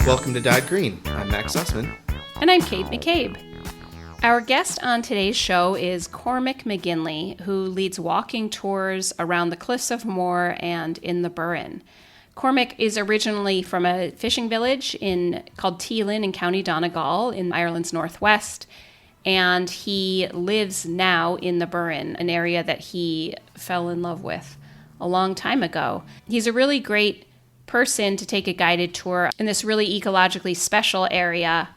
Welcome to Dyed Green. I'm Max Sussman. And I'm Kate McCabe. Our guest on today's show is Cormac McGinley, who leads walking tours around the Cliffs of Moher and in the Burren. Cormac is originally from a fishing village called Teelin in County Donegal in Ireland's northwest, and he lives now in the Burren, an area that he fell in love with a long time ago. He's a really great person to take a guided tour in this really ecologically special area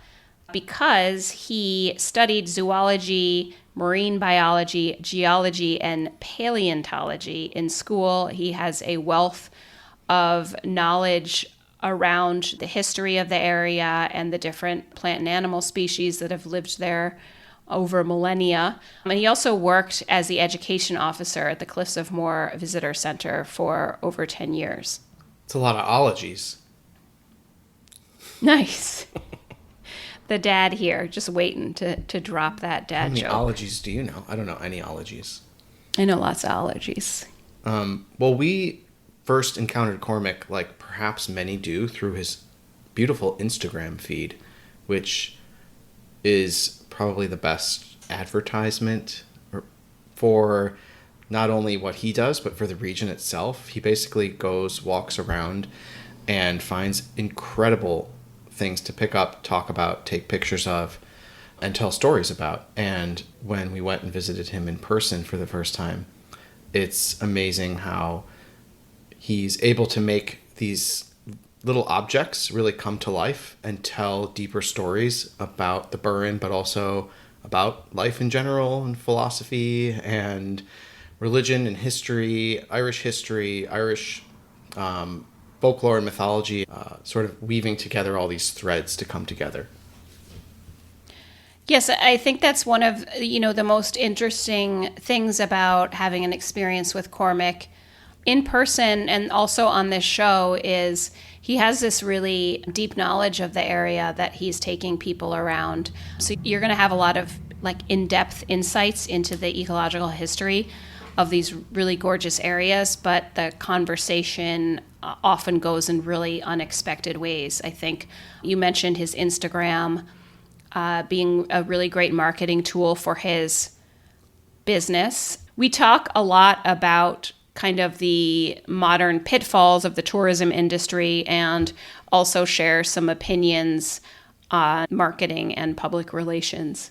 because he studied zoology, marine biology, geology, and paleontology in school. He has a wealth of knowledge around the history of the area and the different plant and animal species that have lived there over millennia. And he also worked as the education officer at the Cliffs of Moher Visitor Center for over 10 years. It's a lot of ologies. Nice. The dad here, just waiting to drop that dad joke. How many ologies do you know? I don't know any ologies. I know lots of ologies. Well, we first encountered Cormac, like perhaps many do, through his beautiful Instagram feed, which is probably the best advertisement for not only what he does, but for the region itself. He basically walks around and finds incredible things to pick up, talk about, take pictures of, and tell stories about. And when we went and visited him in person for the first time, it's amazing how he's able to make these little objects really come to life and tell deeper stories about the Burren, but also about life in general and philosophy and religion and history, Irish folklore and mythology, sort of weaving together all these threads to come together. Yes, I think that's one of, the most interesting things about having an experience with Cormac in person and also on this show is he has this really deep knowledge of the area that he's taking people around. So you're going to have a lot of in-depth insights into the ecological history of these really gorgeous areas, but the conversation often goes in really unexpected ways. I think you mentioned his Instagram being a really great marketing tool for his business. We talk a lot about kind of the modern pitfalls of the tourism industry and also share some opinions on marketing and public relations.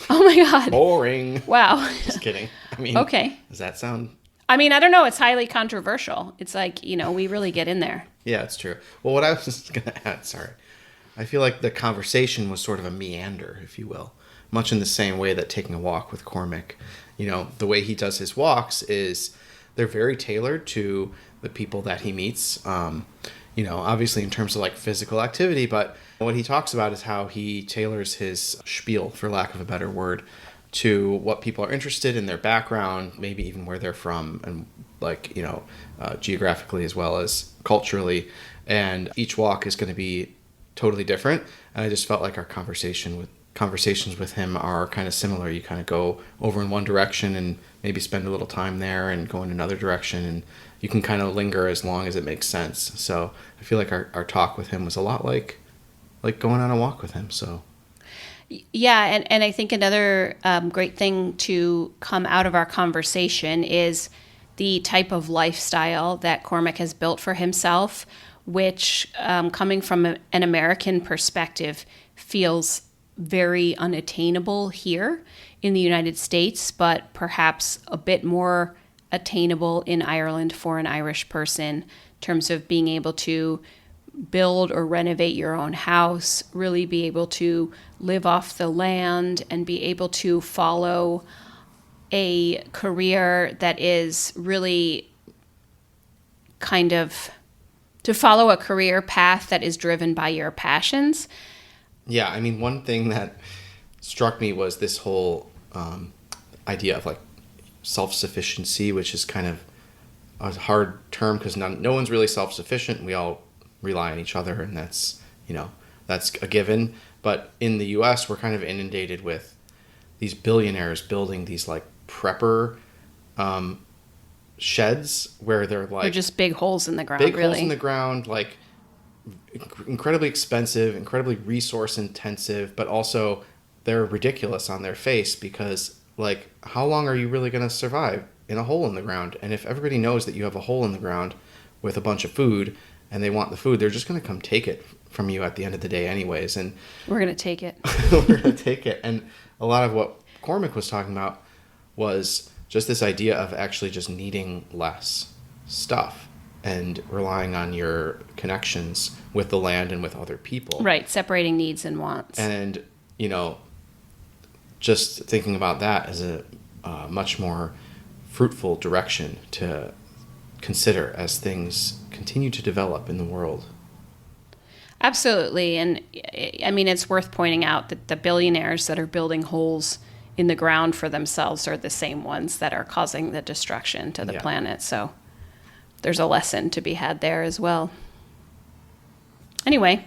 Oh my God. Boring. Wow. Just kidding. Okay. Does that sound... I don't know. It's highly controversial. It's we really get in there. Yeah, it's true. Well, what I was just going to add, sorry. I feel like the conversation was sort of a meander, if you will. Much in the same way that taking a walk with Cormac, the way he does his walks is they're very tailored to the people that he meets. Obviously in terms of physical activity, but what he talks about is how he tailors his spiel, for lack of a better word, to what people are interested in, their background, maybe even where they're from, and geographically as well as culturally. And each walk is going to be totally different. And I just felt like our conversations with him are kind of similar. You kind of go over in one direction and maybe spend a little time there and go in another direction, and you can kind of linger as long as it makes sense. So I feel like our talk with him was a lot like going on a walk with him. So yeah, and I think another great thing to come out of our conversation is the type of lifestyle that Cormac has built for himself, which coming from an American perspective feels very unattainable here in the United States, but perhaps a bit more attainable in Ireland for an Irish person in terms of being able to build or renovate your own house, really be able to live off the land and be able to follow a career that is really kind of to follow a career path that is driven by your passions. Yeah, one thing that struck me was this whole idea of self-sufficiency, which is kind of a hard term because no one's really self-sufficient. We all rely on each other, and that's a given. But in the U.S., we're kind of inundated with these billionaires building these prepper sheds where they're They're just big holes in the ground. Holes in the ground, incredibly expensive, incredibly resource intensive, but also they're ridiculous on their face because, like, how long are you really going to survive in a hole in the ground? And if everybody knows that you have a hole in the ground with a bunch of food and they want the food, they're just going to come take it from you at the end of the day, anyways. And We're going to take it. we're going to take it. And a lot of what Cormac was talking about was just this idea of actually just needing less stuff and relying on your connections with the land and with other people. Right, separating needs and wants. And, you know, just thinking about that as a much more fruitful direction to consider as things continue to develop in the world. Absolutely. And I mean, it's worth pointing out that the billionaires that are building holes in the ground for themselves are the same ones that are causing the destruction to the planet. So there's a lesson to be had there as well. Anyway,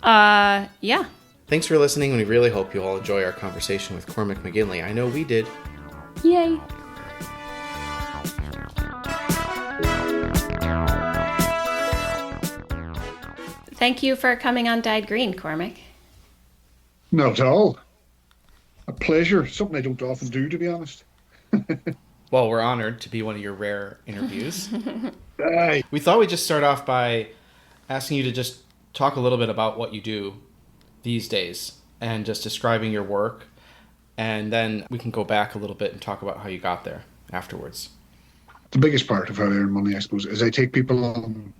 yeah. Thanks for listening, and we really hope you all enjoy our conversation with Cormac McGinley. I know we did. Yay. Thank you for coming on Dyed Green, Cormac. Not at all. A pleasure. Something I don't often do, to be honest. Well, we're honored to be one of your rare interviews. Aye. We thought we'd just start off by asking you to just talk a little bit about what you do these days and just describing your work. And then we can go back a little bit and talk about how you got there afterwards. The biggest part of how I earn money, I suppose, is I take people on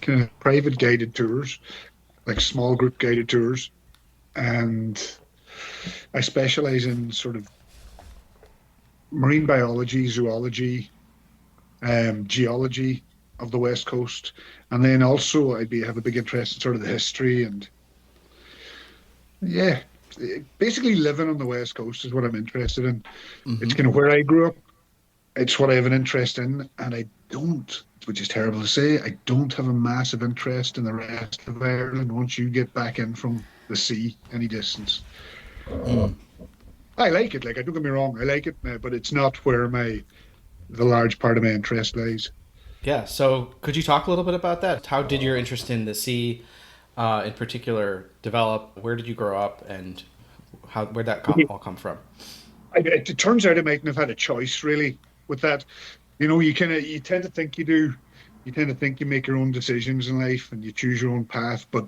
kind of private guided tours, like small group guided tours. And I specialize in sort of marine biology, zoology, geology of the West Coast. And then also have a big interest in sort of the history and basically living on the West Coast is what I'm interested in. Mm-hmm. It's kind of where I grew up. It's what I have an interest in. And I don't, which is terrible to say, I don't have a massive interest in the rest of Ireland once you get back in from the sea any distance. I like it, like, don't get me wrong, I like it, but it's not where the large part of my interest lies. Yeah, so could you talk a little bit about that? How did your interest in the sea in particular develop? Where did you grow up, and where'd that all come from? It turns out I mightn't have had a choice, really, with that. You know, you tend to think you do. You tend to think you make your own decisions in life and you choose your own path, but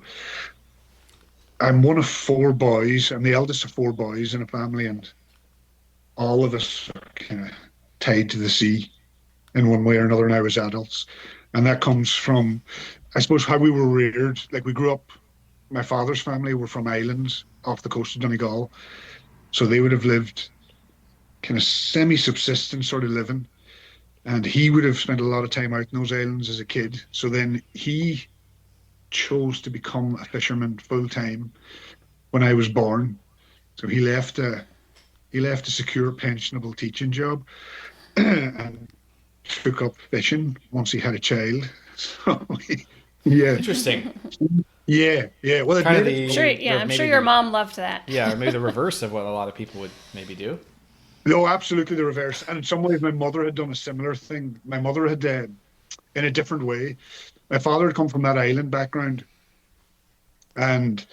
I'm one of four boys. I'm the eldest of four boys in a family, and all of us are kind of tied to the sea in one way or another now as adults. And that comes from, I suppose, how we were reared. Like, we grew up, my father's family were from islands off the coast of Donegal. So they would have lived kind of semi-subsistence sort of living. And he would have spent a lot of time out in those islands as a kid. So then he chose to become a fisherman full time when I was born. So he left a secure pensionable teaching job and took up fishing once he had a child. So yeah, interesting. Yeah. Well, I'm sure your mom loved that. Yeah, or maybe the reverse of what a lot of people would maybe do. No, absolutely the reverse. And in some ways, my mother had done a similar thing. My mother had, in a different way. My father had come from that island background and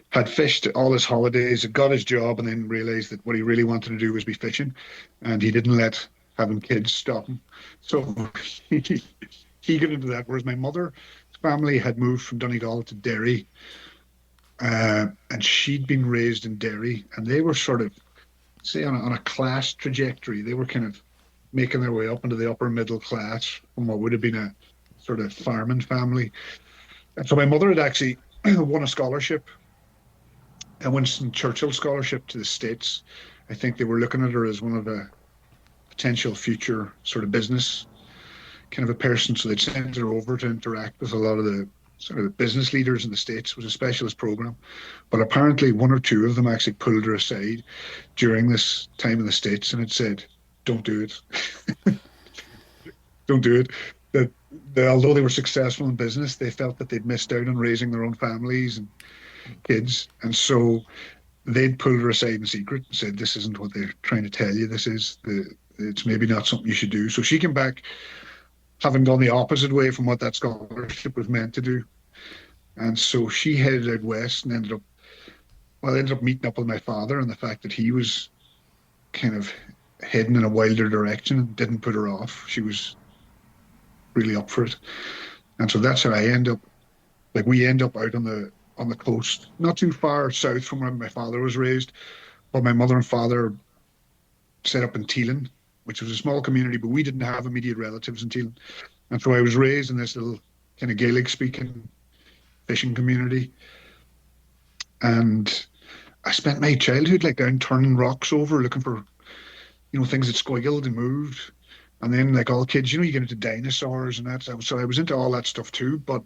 had fished all his holidays, had got his job, and then realised that what he really wanted to do was be fishing. And he didn't let having kids stop him. So he got into that. Whereas my mother's family had moved from Donegal to Derry, and she'd been raised in Derry, and they were sort of, say, on a class trajectory. They were kind of making their way up into the upper middle class from what would have been a sort of farming family. And so my mother had actually won a scholarship, a Winston Churchill scholarship to the States. I think they were looking at her as one of a potential future sort of business kind of a person. So they'd sent her over to interact with a lot of the sort of business leaders in the States. It was a specialist program. But apparently one or two of them actually pulled her aside during this time in the States and had said, don't do it. Don't do it. That although they were successful in business, they felt that they'd missed out on raising their own families and kids. And so they'd pulled her aside in secret and said, this isn't what they're trying to tell you. It's maybe not something you should do. So she came back having gone the opposite way from what that scholarship was meant to do. And so she headed out west and ended up meeting up with my father, and the fact that he was kind of heading in a wilder direction didn't put her off. She was really up for it. And so that's how I end up, like we end up out on the coast, not too far south from where my father was raised, but my mother and father set up in Teelan, which was a small community, but we didn't have immediate relatives in Teelan. And so I was raised in this little kind of Gaelic speaking fishing community. And I spent my childhood like down turning rocks over, looking for, things that squiggled and moved. And then, like all kids, you get into dinosaurs and that. So I was into all that stuff too. But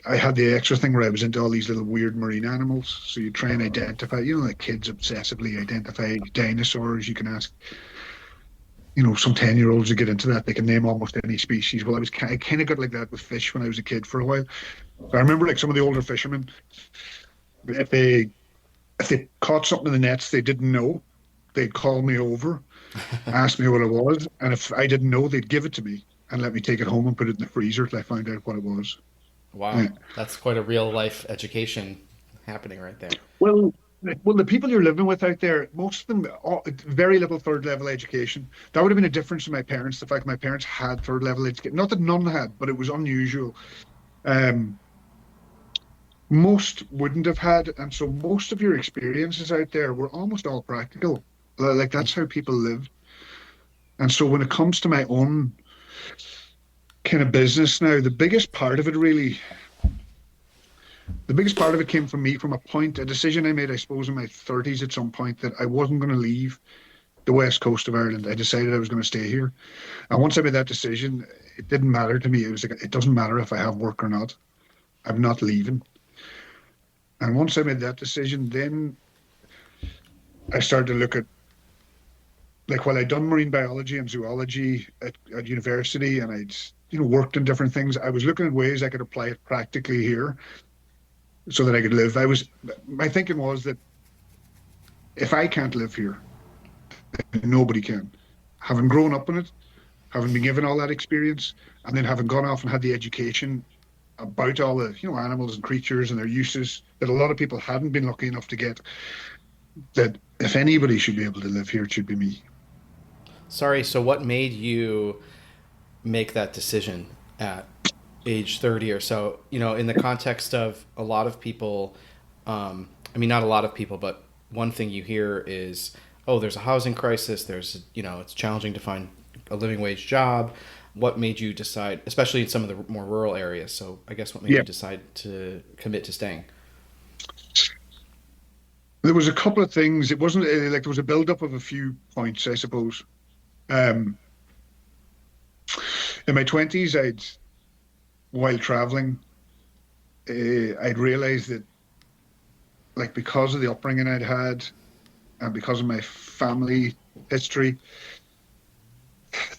I had the extra thing where I was into all these little weird marine animals. So you try and identify, like kids obsessively identify dinosaurs. You can ask, some 10-year-olds who get into that, they can name almost any species. Well, I kind of got like that with fish when I was a kid for a while. So I remember like some of the older fishermen, if they caught something in the nets they didn't know, they'd call me over, ask me what it was, and if I didn't know, they'd give it to me and let me take it home and put it in the freezer till I found out what it was. Wow, Yeah. that's quite a real life education happening right there. Well, the people you're living with out there, most of them, very little third level education. That would have been a difference to my parents. The fact my parents had third level education, not that none had, but it was unusual. Um, Most wouldn't have had, and so most of your experiences out there were almost all practical. Like that's how people lived. And so when it comes to my own kind of business now, the biggest part of it came from me from a decision I made, I suppose, in my 30s at some point that I wasn't going to leave the west coast of Ireland. I decided I was going to stay here. And once I made that decision, it didn't matter to me. It was like, it doesn't matter if I have work or not. I'm not leaving. And once I made that decision, then I started to look at, like, while I'd done marine biology and zoology at university and I'd, worked in different things, I was looking at ways I could apply it practically here so that I could live. My thinking was that if I can't live here, nobody can. Having grown up in it, having been given all that experience, and then having gone off and had the education about all the animals and creatures and their uses that a lot of people hadn't been lucky enough to get, that if anybody should be able to live here, it should be me. Sorry, so what made you make that decision at age 30 or so? In the context of a lot of people, not a lot of people, but one thing you hear is, oh, there's a housing crisis, there's, it's challenging to find a living wage job. What made you decide, especially in some of the more rural areas? So I guess what made you decide to commit to staying? There was a couple of things. It wasn't like there was a build-up of a few points, I suppose. Um, in my 20s, while traveling, I'd realized that, like, because of the upbringing I'd had and because of my family history,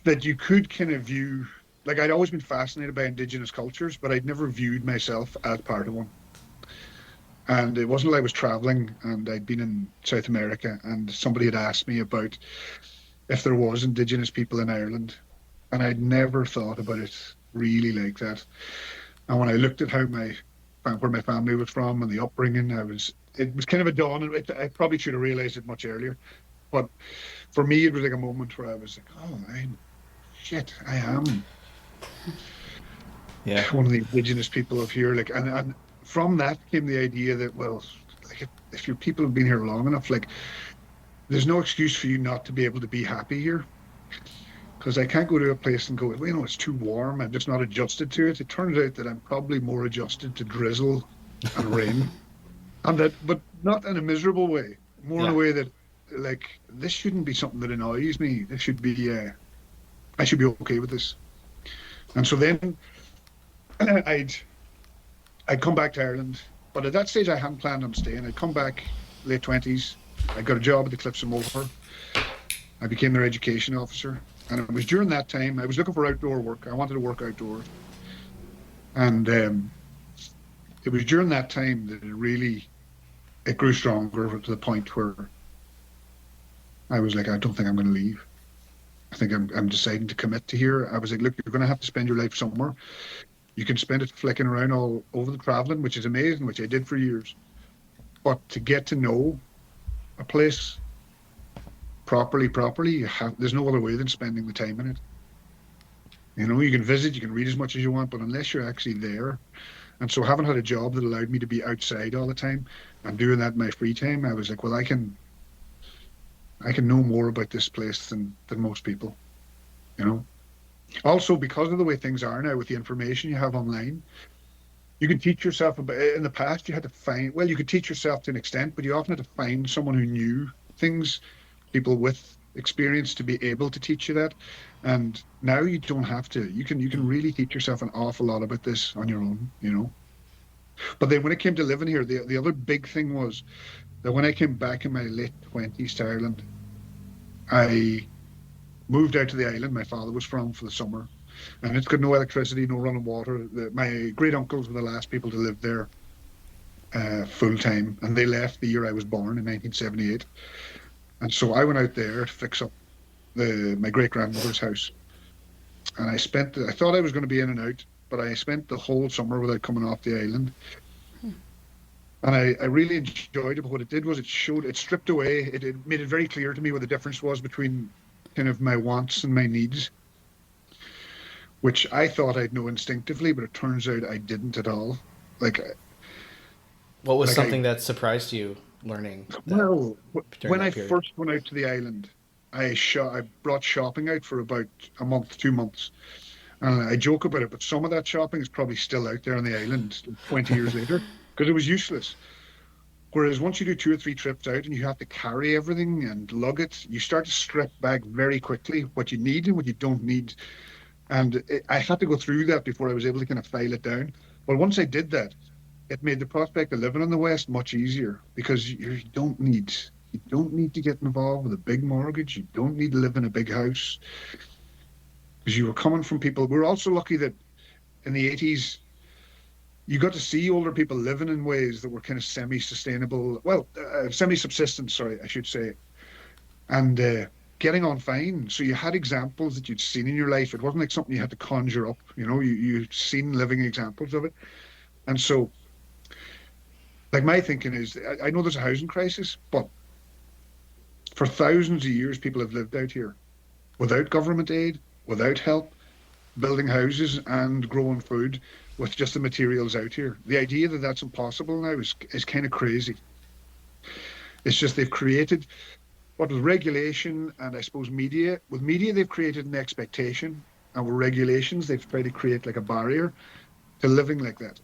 that you could kind of view, like, I'd always been fascinated by indigenous cultures, but I'd never viewed myself as part of one. And it wasn't like I was traveling and I'd been in South America and somebody had asked me about if there was indigenous people in Ireland, and I'd never thought about it really like that. And when I looked at where my family was from and the upbringing, it was kind of a dawn. I probably should have realized it much earlier, but for me, it was like a moment where I was like, "Oh, I am Yeah. one of the indigenous people of here." Like, and from that came the idea that, well, like if your people have been here long enough, like, there's no excuse for you not to be able to be happy here. Because I can't go to a place and go, well, it's too warm. I'm just not adjusted to it. It turns out that I'm probably more adjusted to drizzle and rain, but not in a miserable way. More in a way that, like, this shouldn't be something that annoys me. This should be, I should be okay with this. And so then I'd come back to Ireland, but at that stage I hadn't planned on staying. I'd come back late 20s. I got a job at the Cliffs of Moher. I became their education officer. And it was during that time I was looking for outdoor work. I wanted to work outdoors. And it was during that time that it grew stronger to the point where I was like, I don't think I'm going to leave. I think I'm deciding to commit to here. I was like, look, you're going to have to spend your life somewhere. You can spend it flicking around all over the traveling, which is amazing, which I did for years. But to get to know a place properly, there's no other way than spending the time in it. You know, you can visit, you can read as much as you want, but unless you're actually there. And so having had a job that allowed me to be outside all the time and doing that in my free time, I was like, well, I can know more about this place than most people, you know. Also, because of the way things are now with the information you have online, you can teach yourself about, in the past you had to find, well, you could teach yourself to an extent, but you often had to find someone who knew things, people with experience to be able to teach you that. And now you don't have to. You can really teach yourself an awful lot about this on your own, you know. But then when it came to living here, the other big thing was that when I came back in my late 20s to Ireland, I moved out to the island my father was from for the summer. And it's got no electricity, no running water. My great uncles were the last people to live there full time, and they left the year I was born in 1978. And so I went out there to fix up my great grandmother's house. And I thought I was going to be in and out, but I spent the whole summer without coming off the island. And I really enjoyed it. But what it did was it stripped away, it made it very clear to me what the difference was between kind of my wants and my needs, which I thought I'd know instinctively, but it turns out I didn't at all. Like, What was like something that surprised you learning that well, during when I that period? first went out to the island, I brought shopping out for about a month, 2 months. And I joke about it, but some of that shopping is probably still out there on the island 20 years later because it was useless. Whereas once you do 2 or 3 trips out and you have to carry everything and lug it, you start to strip back very quickly what you need and what you don't need. And I had to go through that before I was able to kind of file it down. But once I did that, it made the prospect of living in the West much easier because you don't need to get involved with a big mortgage. You don't need to live in a big house because you were coming from people. We're also lucky that in the 80s, you got to see older people living in ways that were kind of semi-sustainable, well, semi-subsistence, sorry, I should say, and getting on fine. So you had examples that you'd seen in your life. It wasn't like something you had to conjure up. You know, you'd seen living examples of it. And so, like my thinking is, I know there's a housing crisis, but for thousands of years, people have lived out here without government aid, without help, building houses and growing food with just the materials out here. The idea that that's impossible now is kind of crazy. It's just they've created what with regulation and I suppose media. With media, they've created an expectation, and with regulations, they've tried to create like a barrier to living like that.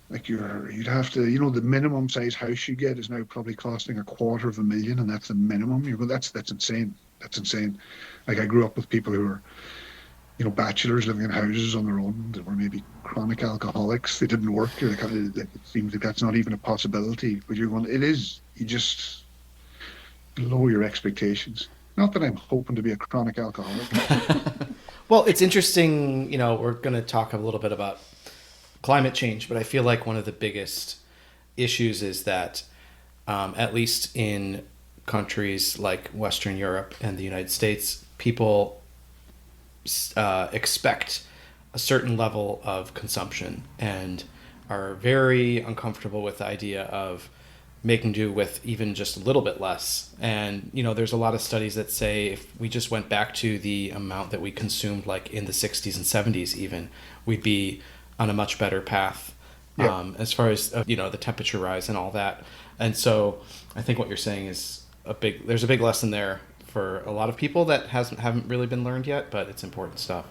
Like you'd have to, the minimum size house you get is now probably costing 250,000, and that's the minimum. You go, that's insane. That's insane. Like I grew up with people who were, bachelors living in houses on their own that were maybe chronic alcoholics. They didn't work. You're like, it seems like that's not even a possibility. But you're going, it is. You just lower your expectations. Not that I'm hoping to be a chronic alcoholic. Well, it's interesting. We're going to talk a little bit about climate change, but I feel like one of the biggest issues is that, at least in countries like Western Europe and the United States, people expect a certain level of consumption and are very uncomfortable with the idea of making do with even just a little bit less. And, there's a lot of studies that say if we just went back to the amount that we consumed like in the 60s and 70s even, we'd be on a much better path, Yeah. as far as, the temperature rise and all that. And so I think what you're saying is there's a big lesson there for a lot of people that haven't really been learned yet, but it's important stuff.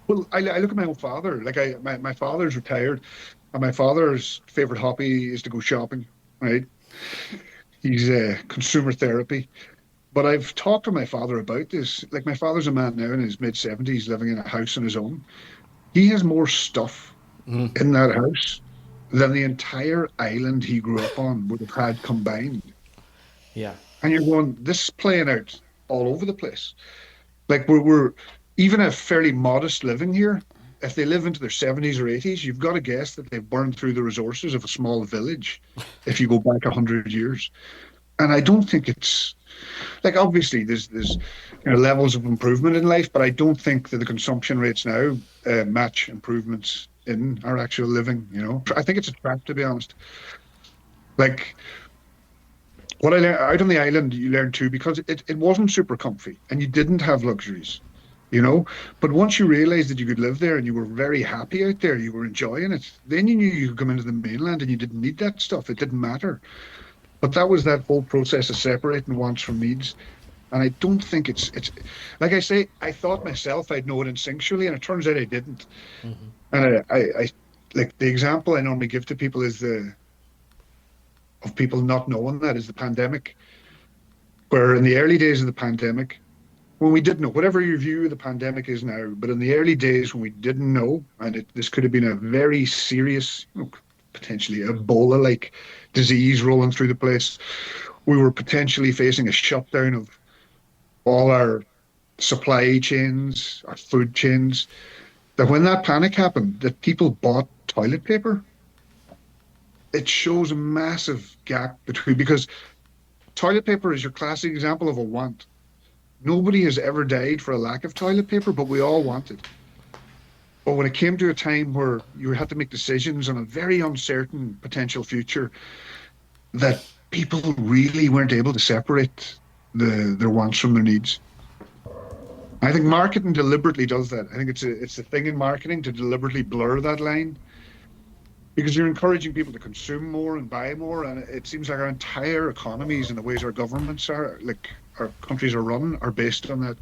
Well, I look at my own father. Like my father's retired, and my father's favorite hobby is to go shopping. Right? He's consumer therapy. But I've talked to my father about this. Like my father's a man now in his mid 70s, living in a house on his own. He has more stuff Mm, in that house than the entire island he grew up on would have had combined. yeah. And you're going, this is playing out all over the place. Like we're even a fairly modest living here. If they live into their 70s or 80s, you've got to guess that they've burned through the resources of a small village if you go back 100 years. And I don't think it's Like obviously there's levels of improvement in life, but I don't think that the consumption rates now match improvements in our actual living. I think it's a trap, to be honest. Like what I learned out on the island, you learn too, because it wasn't super comfy and you didn't have luxuries, you know. But once you realized that you could live there and you were very happy out there, you were enjoying it, then you knew you could come into the mainland and you didn't need that stuff. It didn't matter. But that was that whole process of separating wants from needs. And I don't think it's like I say, I thought myself I'd know it instinctually, and it turns out I didn't. Hmm. And I like the example I normally give to people is the of people not knowing that is the pandemic, where in the early days of the pandemic, when we didn't know, whatever your view of the pandemic is now, but in the early days when we didn't know, and this could have been a very serious, potentially Ebola-like disease rolling through the place, we were potentially facing a shutdown of all our supply chains, our food chains, that when that panic happened, that people bought toilet paper. It shows a massive gap between, because toilet paper is your classic example of a want. Nobody has ever died for a lack of toilet paper, but we all want it. But when it came to a time where you had to make decisions on a very uncertain potential future, that people really weren't able to separate their wants from their needs. I think marketing deliberately does that. I think it's a thing in marketing to deliberately blur that line because you're encouraging people to consume more and buy more, and it seems like our entire economies and the ways our governments are, like our countries are run, are based on that.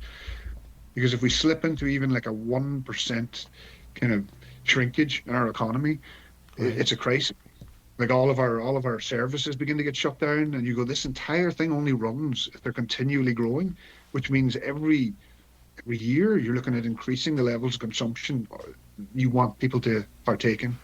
Because if we slip into even like a 1% kind of shrinkage in our economy, Right. it's a crisis. Like all of our services begin to get shut down, and you go, this entire thing only runs if they're continually growing, which means every year you're looking at increasing the levels of consumption you want people to partake in.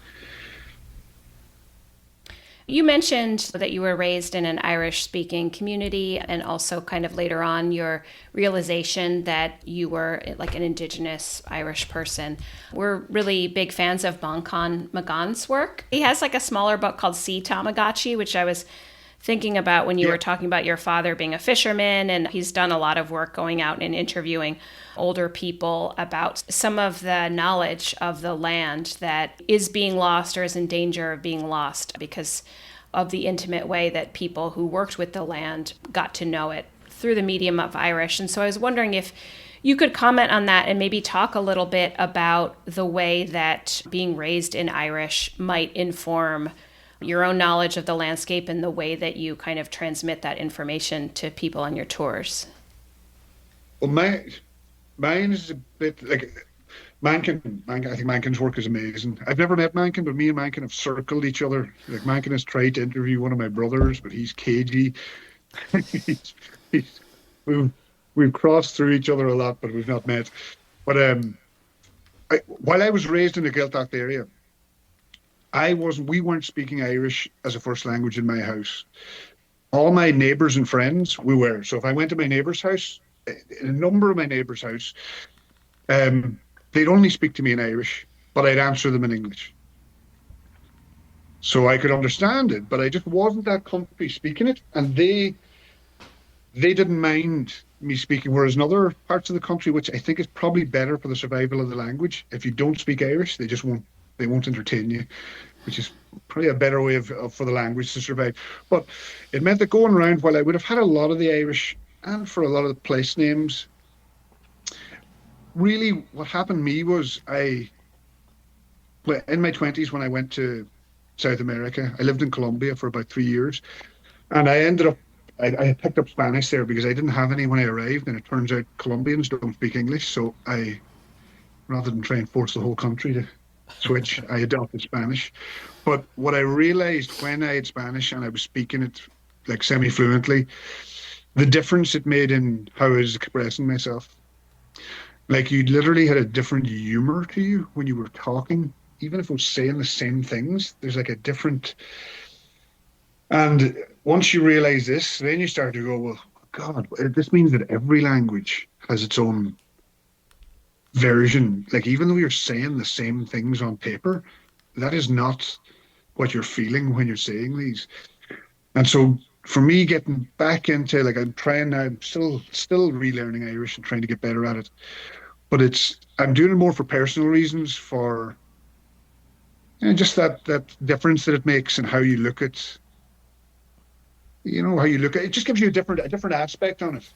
You mentioned that you were raised in an Irish speaking community and also kind of later on your realization that you were like an Indigenous Irish person. We're really big fans of Boncan McGann's work. He has like a smaller book called Sea Tamagotchi, which I was thinking about when you Yeah, were talking about your father being a fisherman, and he's done a lot of work going out and interviewing older people about some of the knowledge of the land that is being lost or is in danger of being lost because of the intimate way that people who worked with the land got to know it through the medium of Irish. And so I was wondering if you could comment on that and maybe talk a little bit about the way that being raised in Irish might inform your own knowledge of the landscape and the way that you kind of transmit that information to people on your tours. well, mine is a bit like I think Mankin's work is amazing. I've never met Mankin, but me and Mankin have circled each other. Like Mankin has tried to interview one of my brothers, but he's cagey. he's, he's, we've, we've crossed through each other a lot, but we've not met. But while I was raised in the Gaeltacht area, we weren't speaking Irish as a first language in my house. All my neighbors and friends, we were. So if I went to my neighbor's house, in a number of my neighbors' house, um, they'd only speak to me in Irish, but I'd answer them in English. So I could understand it, but I just wasn't that comfy speaking it. And they didn't mind me speaking, whereas in other parts of the country, which I think is probably better for the survival of the language, if you don't speak Irish, they won't entertain you, which is probably a better way for the language to survive. But it meant that going around, while I would have had a lot of the Irish and for a lot of the place names, really what happened to me was well, in my 20s when I went to South America, I lived in Colombia for about 3 years, and I ended up I had picked up Spanish there because I didn't have any when I arrived, and it turns out Colombians don't speak English, so rather than try and force the whole country to switch, I adopted Spanish. But what I realized when I had Spanish and I was speaking it like semi-fluently, the difference it made in how I was expressing myself. Like you literally had a different humor to you when you were talking, even if it was saying the same things. There's like a different, and once you realize this, then you start to go, well, God, this means that every language has its own version. Like even though you're saying the same things on paper, that is not what you're feeling when you're saying these. And so for me, getting back into like I'm trying now, I'm still relearning Irish and trying to get better at it. But I'm doing it more for personal reasons, for just that difference that it makes and how you look at how you look at it. Just gives you a different aspect on it,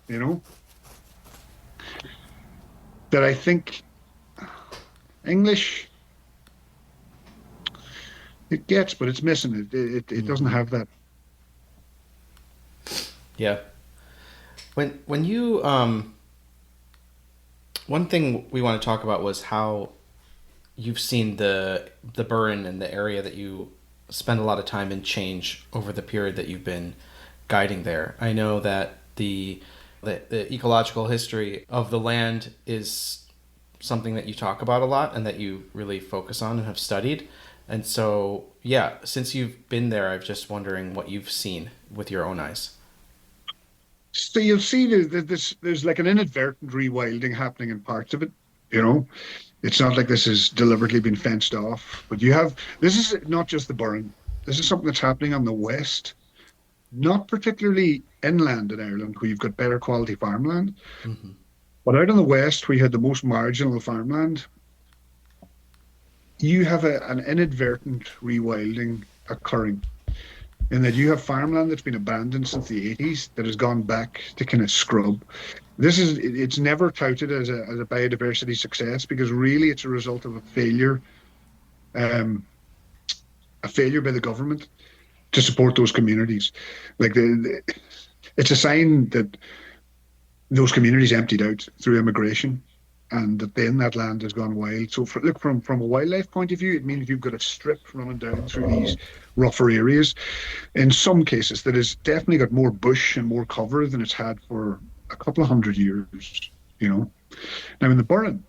that I think English it gets, but it's missing. It doesn't Hmm. have that. Yeah. When you one thing we want to talk about was how you've seen the Burren and the area that you spend a lot of time in change over the period that you've been guiding there. I know that the ecological history of the land is something that you talk about a lot and that you really focus on and have studied. And so, yeah, since you've been there, I'm just wondering what you've seen with your own eyes. So you'll see there's like an inadvertent rewilding happening in parts of it. You know, it's not like this has deliberately been fenced off, but this is not just the Burren. This is something that's happening on the west, not particularly inland in Ireland, where you've got better quality farmland. Hmm. But out in the west, we had the most marginal farmland. You have an inadvertent rewilding occurring in that you have farmland that's been abandoned since the 80s that has gone back to kind of scrub. It's never touted as a biodiversity success because really it's a result of um, a failure by the government to support those communities. Like it's a sign that those communities emptied out through immigration and that then that land has gone wild. So look, from a wildlife point of view, it means you've got a strip running down through these rougher areas. In some cases, that has definitely got more bush and more cover than it's had for a couple of hundred years, you know. Now in the Burren,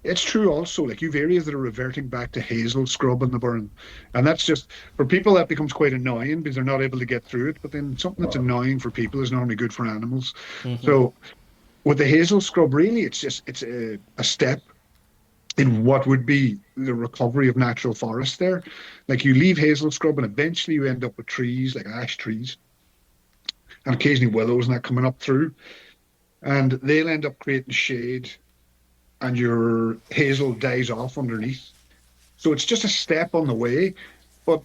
it's true also, like you've areas that are reverting back to hazel scrub in the Burren. And that's just for people that becomes quite annoying because they're not able to get through it. But then something that's annoying for people is normally good for animals. Hmm. So with the hazel scrub, really, it's a step in what would be the recovery of natural forest there. Like you leave hazel scrub and eventually you end up with trees like ash trees and occasionally willows and that coming up through. And they'll end up creating shade and your hazel dies off underneath. So it's just a step on the way, but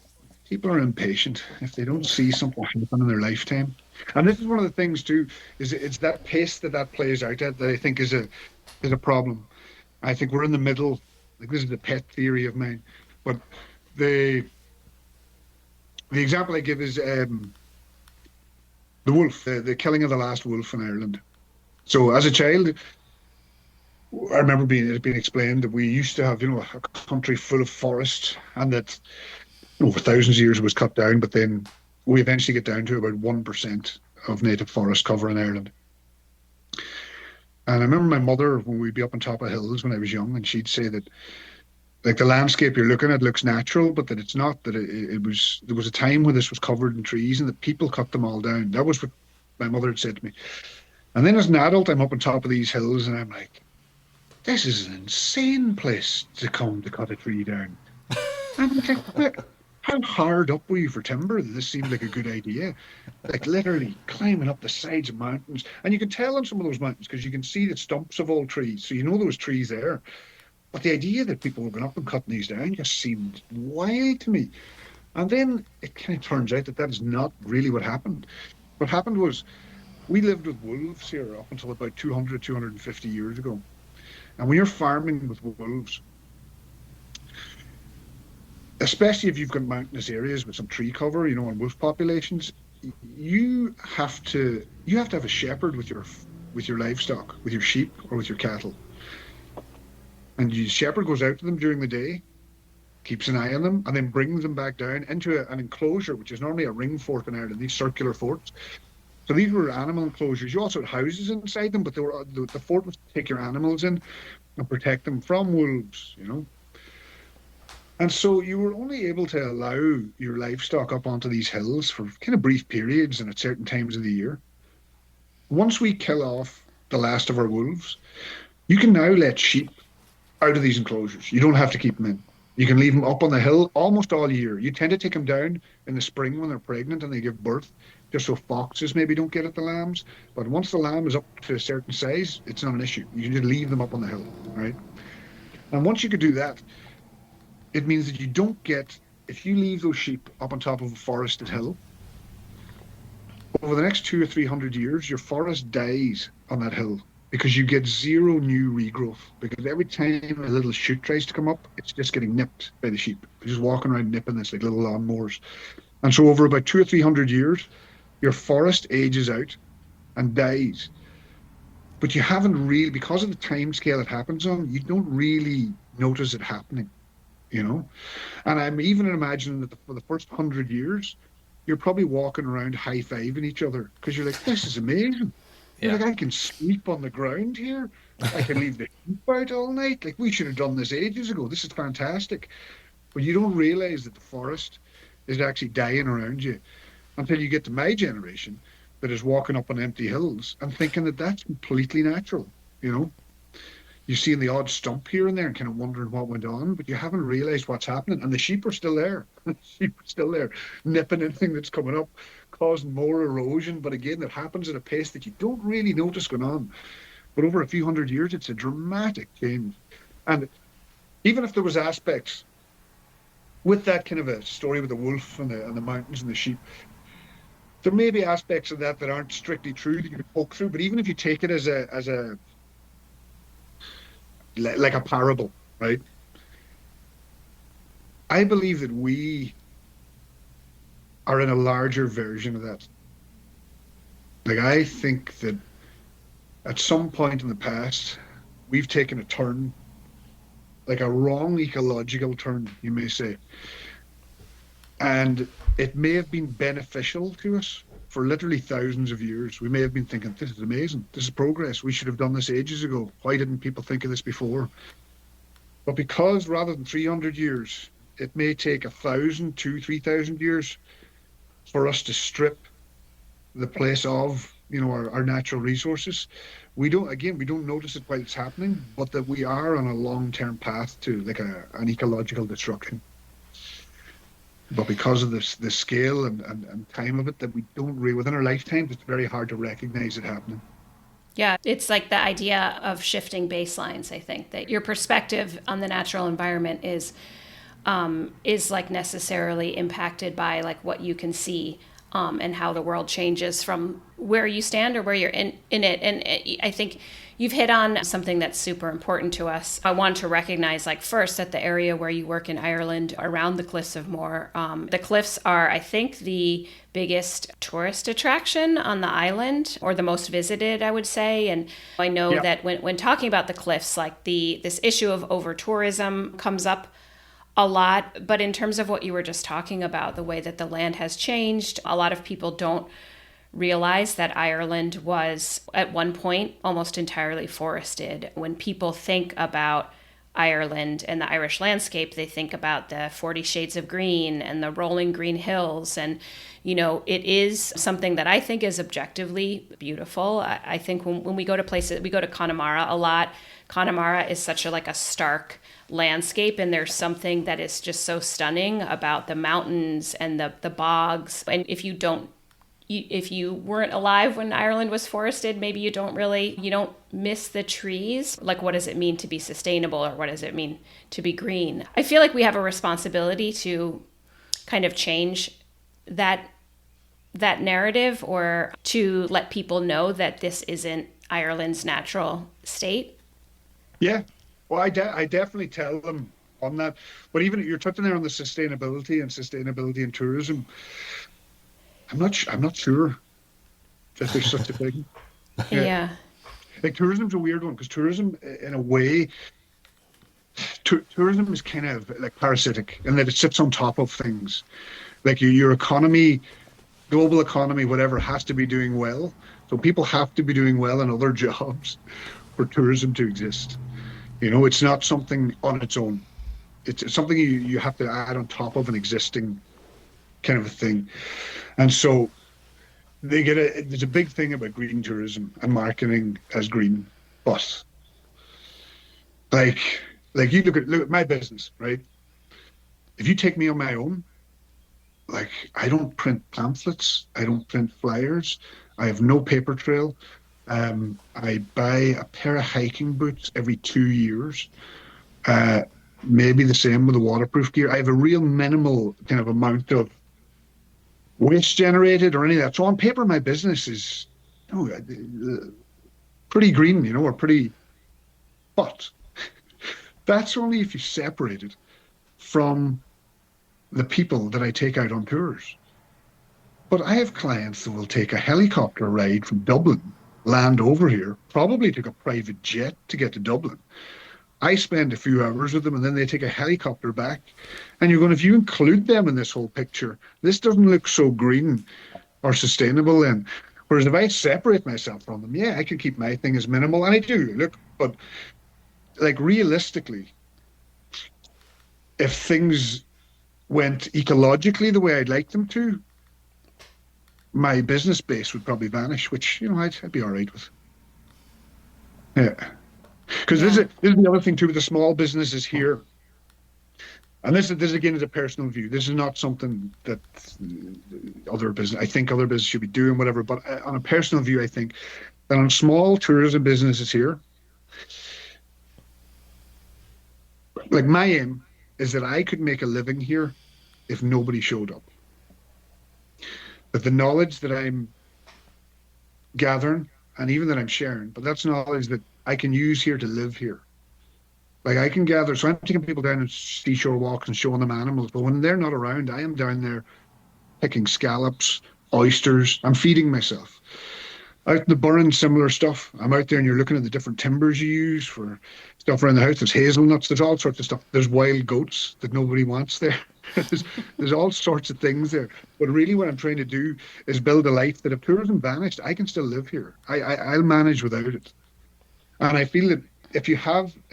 people are impatient if they don't see something happen in their lifetime. And this is one of the things too, is it's that pace that plays out at that I think is a problem. I think we're in the middle. Like this is the pet theory of mine, but the the example I give is the wolf, the killing of the last wolf in Ireland. So as a child, I remember it being explained that we used to have, a country full of forest, and that over thousands of years it was cut down, but then we eventually get down to about 1% of native forest cover in Ireland. And I remember my mother when we'd be up on top of hills when I was young, and she'd say that like the landscape you're looking at looks natural, but that it's not. That it was there was a time when this was covered in trees, and that people cut them all down. That was what my mother had said to me. And then as an adult, I'm up on top of these hills, and I'm like, this is an insane place to come to cut a tree down. And I'm like, how hard up were you for timber that this seemed like a good idea? Like literally climbing up the sides of mountains. And you can tell on some of those mountains because you can see the stumps of old trees. So you know there was trees there. But the idea that people were going up and cutting these down just seemed wild to me. And then it kind of turns out that that is not really what happened. What happened was we lived with wolves here up until about 200, 250 years ago. And when you're farming with wolves, especially if you've got mountainous areas with some tree cover, and wolf populations, you have to have a shepherd with your livestock, with your sheep or with your cattle. And the shepherd goes out to them during the day, keeps an eye on them, and then brings them back down into an enclosure, which is normally a ring fort in Ireland, these circular forts. So these were animal enclosures. You also had houses inside them, but the fort was to take your animals in and protect them from wolves. And so you were only able to allow your livestock up onto these hills for kind of brief periods and at certain times of the year. Once we kill off the last of our wolves, you can now let sheep out of these enclosures. You don't have to keep them in. You can leave them up on the hill almost all year. You tend to take them down in the spring when they're pregnant and they give birth, just so foxes maybe don't get at the lambs. But once the lamb is up to a certain size, it's not an issue. You can just leave them up on the hill, right? And once you could do that, it means that you don't get, if you leave those sheep up on top of a forested hill, over the next 2 or 300 years, your forest dies on that hill because you get zero new regrowth. Because every time a little shoot tries to come up, it's just getting nipped by the sheep. They're just walking around nipping this like little lawnmowers. And so over about 2 or 300 years, your forest ages out and dies. But you haven't really, because of the time scale it happens on, you don't really notice it happening, you know? And I'm even imagining that for the first 100 years, you're probably walking around high-fiving each other because you're like, this is amazing. You're Yeah. like, I can sleep on the ground here. I can leave the sheep out all night. Like, we should have done this ages ago. This is fantastic. But you don't realize that the forest is actually dying around you until you get to my generation that is walking up on empty hills and thinking that that's completely natural, you know? You're seeing the odd stump here and there and kind of wondering what went on, but you haven't realized what's happening. And the sheep are still there. The sheep are still there, nipping anything that's coming up, causing more erosion. But again, that happens at a pace that you don't really notice going on. But over a few hundred years, it's a dramatic change. And even if there was aspects with that kind of a story with the wolf and the mountains and the sheep, there may be aspects of that that aren't strictly true that you could poke through. But even if you take it as a like a parable, right? I believe that we are in a larger version of that. Like, I think that at some point in the past, we've taken a turn, like a wrong ecological turn, you may say. And it may have been beneficial to us for literally thousands of years. We may have been thinking, this is amazing. This is progress. We should have done this ages ago. Why didn't people think of this before? But because rather than 300 years, it may take 1,000, 3,000 years for us to strip the place of, our natural resources. We don't notice it while it's happening, but that we are on a long-term path to like an ecological destruction. But because of this, the scale and time of it, that we don't really, within our lifetimes, it's very hard to recognize it happening. Yeah, it's like the idea of shifting baselines. I think that your perspective on the natural environment is like necessarily impacted by like what you can see, and how the world changes from where you stand or where you're in it. And I think you've hit on something that's super important to us. I want to recognize, like, first, that the area where you work in Ireland around the Cliffs of Moher, the cliffs are, I think, the biggest tourist attraction on the island, or the most visited, I would say. And I know Yeah. that when talking about the cliffs, like this issue of over tourism comes up a lot. But in terms of what you were just talking about, the way that the land has changed, a lot of people don't realize that Ireland was at one point almost entirely forested. When people think about Ireland and the Irish landscape, they think about the 40 shades of green and the rolling green hills. And, it is something that I think is objectively beautiful. I think when we go to places, we go to Connemara a lot. Connemara is such like a stark landscape, and there's something that is just so stunning about the mountains and the bogs. And if you weren't alive when Ireland was forested, maybe you don't miss the trees. Like, what does it mean to be sustainable, or what does it mean to be green? I feel like we have a responsibility to kind of change that narrative, or to let people know that this isn't Ireland's natural state. Yeah. Well, I definitely tell them on that. But even you're touching there on the sustainability and tourism. I'm not sure that there's such a thing. Yeah. Yeah. Like, tourism's a weird one because tourism, in a way, tourism is kind of like parasitic in that it sits on top of things. Like, your economy, global economy, whatever, has to be doing well. So people have to be doing well in other jobs for tourism to exist. It's not something on its own. It's something you have to add on top of an existing kind of a thing. And so there's a big thing about green tourism and marketing as green. But like you look at my business, right? if you take me on my own, like I don't print pamphlets, I don't print flyers, I have no paper trail. I buy a pair of hiking boots every 2 years. Uh, Maybe the same with the waterproof gear. I have a real minimal kind of amount of waste generated or any of that. So on paper, my business is, pretty green, or pretty, but that's only if you separate it from the people that I take out on tours. But I have clients that will take a helicopter ride from Dublin, land over here, probably took a private jet to get to Dublin. I spend a few hours with them and then they take a helicopter back. And you're going, if you include them in this whole picture, this doesn't look so green or sustainable then. Whereas if I separate myself from them, yeah, I can keep my thing as minimal. And I do, look, but like realistically, if things went ecologically the way I'd like them to, my business base would probably vanish, which, I'd be all right with. Yeah. Because Yeah. this is the other thing too with the small businesses here. And this again is a personal view. This is not something that I think other business should be doing, whatever. But on a personal view, I think that on small tourism businesses here, like my aim is that I could make a living here if nobody showed up. That the knowledge that I'm gathering and even that I'm sharing, but that's knowledge that I can use here to live here. Like I can gather, so I'm taking people down on seashore walks and showing them animals, but when they're not around, I am down there picking scallops, oysters. I'm feeding myself. Out in the Burren, similar stuff. I'm out there and you're looking at the different timbers you use for stuff around the house. There's hazelnuts, there's all sorts of stuff. There's wild goats that nobody wants there. there's all sorts of things there. But really what I'm trying to do is build a life that if tourism vanished, I can still live here. I'll manage without it. And I feel that if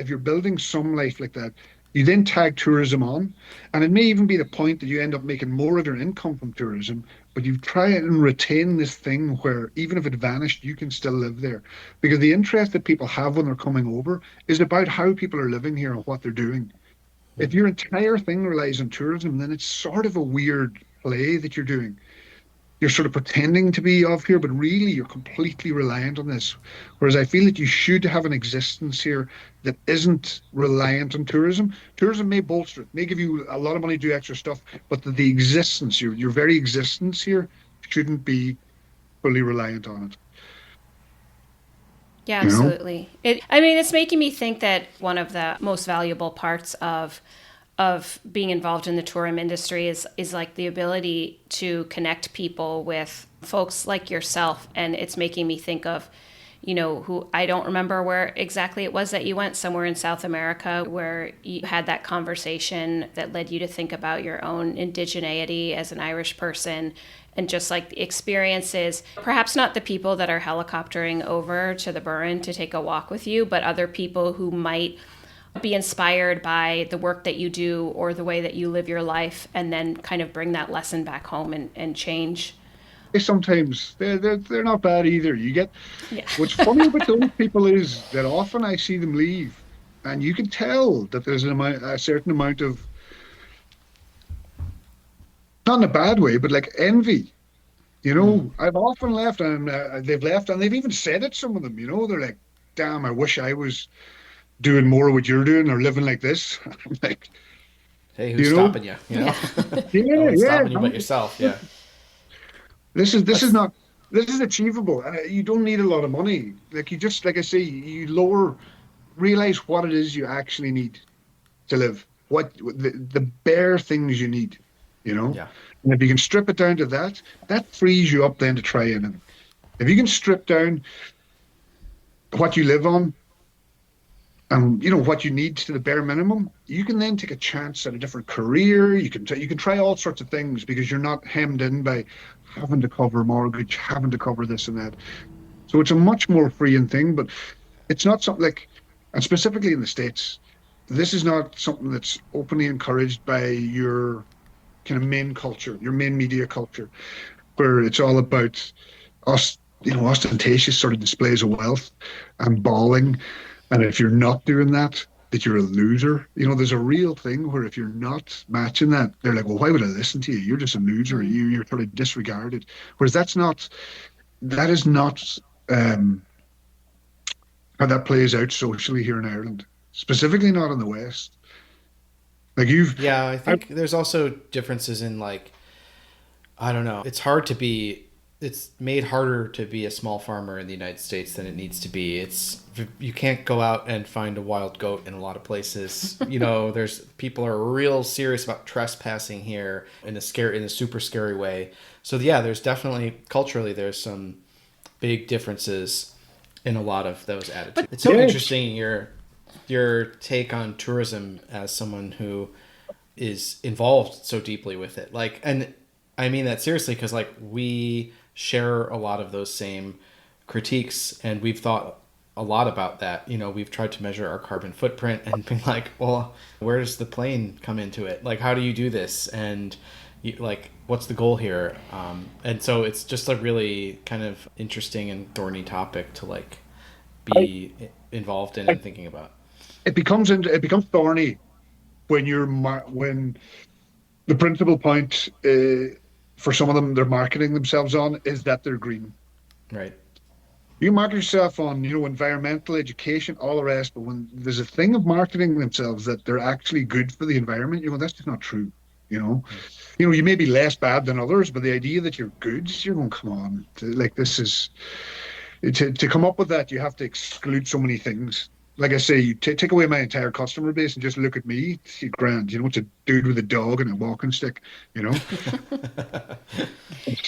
you're building some life like that, you then tag tourism on, and it may even be the point that you end up making more of your income from tourism, but you try and retain this thing where even if it vanished, you can still live there. Because the interest that people have when they're coming over is about how people are living here and what they're doing. If your entire thing relies on tourism, then it's sort of a weird play that you're doing. You're sort of pretending to be of here, but really you're completely reliant on this. Whereas I feel that you should have an existence here that isn't reliant on tourism. Tourism may bolster it, may give you a lot of money to do extra stuff, but the existence, your very existence here shouldn't be fully reliant on it. Yeah, You know? absolutely. I mean, it's making me think that one of the most valuable parts of being involved in the tourism industry is like the ability to connect people with folks like yourself. And it's making me think of, who I don't remember where exactly it was that you went, somewhere in South America, where you had that conversation that led you to think about your own indigeneity as an Irish person, and just like the experiences, perhaps not the people that are helicoptering over to the Burren to take a walk with you, but other people who might be inspired by the work that you do or the way that you live your life, and then kind of bring that lesson back home and change. Sometimes they're not bad either. Yeah. What's funny about those people is that often I see them leave, and you can tell that there's a certain amount of, not in a bad way, but like envy. I've often left and they've left and they've even said it, some of them, they're like, damn, I wish I was doing more of what you're doing or living like this. I'm like, Hey, who's you know, stopping you? You know, no yeah, one's yeah. stopping you but yourself. Yeah, This is that's not this is achievable. And you don't need a lot of money. Like you just like I say, you realize what it is you actually need to live. What the bare things you need, you know? yeah. And if you can strip it down to that, that frees you up then to try anything. If you can strip down what you live on and what you need to the bare minimum, you can then take a chance at a different career. You can try all sorts of things because you're not hemmed in by having to cover mortgage, having to cover this and that. So it's a much more freeing thing, but it's not something like, and specifically in the States, this is not something that's openly encouraged by your kind of main culture, your main media culture, where it's all about us, ostentatious sort of displays of wealth and balling. And if you're not doing that, that you're a loser. You know, there's a real thing where if you're not matching that, they're like, well, why would I listen to you? You're just a loser. Mm. You're sort of disregarded. Whereas that is not um, how that plays out socially here in Ireland, specifically not in the West. Like Yeah, I I, think there's also differences in like I don't know. It's made harder to be a small farmer in the United States than it needs to be. It's you can't go out and find a wild goat in a lot of places. You know, there's people are real serious about trespassing here in a super scary way. So yeah, there's definitely culturally there's some big differences in a lot of those attitudes. It's so yes, interesting your take on tourism as someone who is involved so deeply with it. Like, and I mean that seriously because like we share a lot of those same critiques, and we've thought a lot about that. You know, we've tried to measure our carbon footprint and been like, well, where does the plane come into it? Like, how do you do this? And like, what's the goal here? And so it's just a really kind of interesting and thorny topic to like I, be involved in I, and thinking about. it becomes thorny when when the principal point for some of them they're marketing themselves on is that they're green. Right. You market yourself on, environmental education, all the rest, but when there's a thing of marketing themselves that they're actually good for the environment, that's just not true. You know, you may be less bad than others, but the idea that you're good, you're going, come on, like this is to come up with that, you have to exclude so many things. Like I say, you take away my entire customer base and just look at me, see grand. It's a dude with a dog and a walking stick. You know,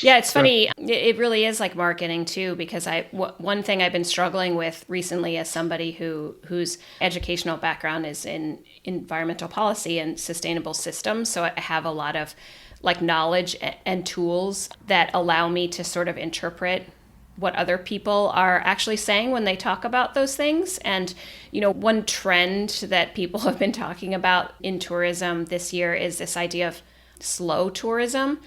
Yeah, it's that funny. It really is like marketing too, because one thing I've been struggling with recently as somebody whose educational background is in environmental policy and sustainable systems, so I have a lot of like knowledge and tools that allow me to sort of interpret what other people are actually saying when they talk about those things. And, one trend that people have been talking about in tourism this year is this idea of slow tourism.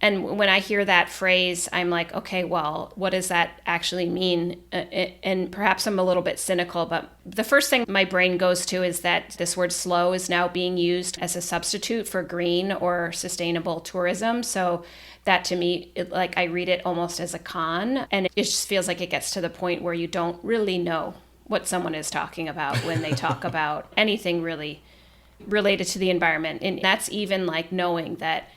And when I hear that phrase, I'm like, okay, well, what does that actually mean? And perhaps I'm a little bit cynical, but the first thing my brain goes to is that this word slow is now being used as a substitute for green or sustainable tourism. So that to me, like I read it almost as a con. And it just feels like it gets to the point where you don't really know what someone is talking about when they talk about anything really related to the environment. And that's even like knowing that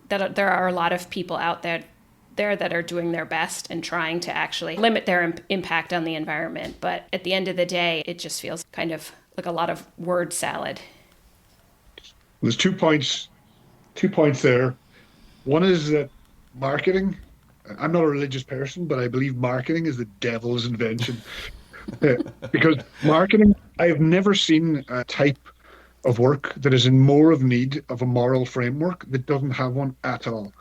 that there are a lot of people out there that are doing their best and trying to actually limit their impact on the environment. But at the end of the day, it just feels kind of like a lot of word salad. there's 2 points there. One is that marketing. I'm not a religious person, but I believe marketing is the devil's invention. Uh, because marketing, I have never seen a type of work that is in more of need of a moral framework that doesn't have one at all.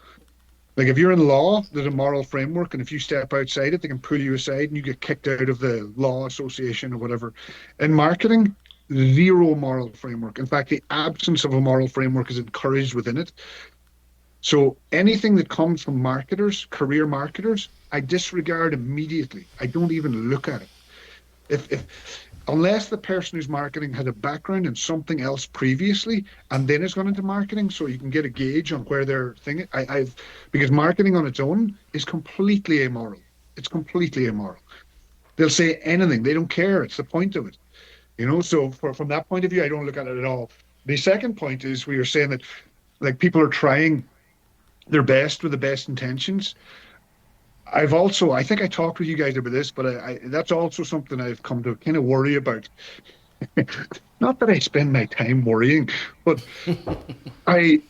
Like if you're in law, there's a moral framework, and if you step outside it, they can pull you aside and you get kicked out of the law association or whatever. In marketing, zero moral framework. In fact, the absence of a moral framework is encouraged within it. So anything that comes from marketers, career marketers, I disregard immediately. I don't even look at it. If unless the person who's marketing had a background in something else previously and then has gone into marketing, so you can get a gauge on where they're thinking. I've because marketing on its own is completely amoral. It's completely immoral. They'll say anything. They don't care. It's the point of it. So from that point of view, I don't look at it at all. The second point is we are saying that like people are trying their best with the best intentions. I think I talked with you guys about this, but that's also something I've come to kind of worry about. Not that I spend my time worrying, but I,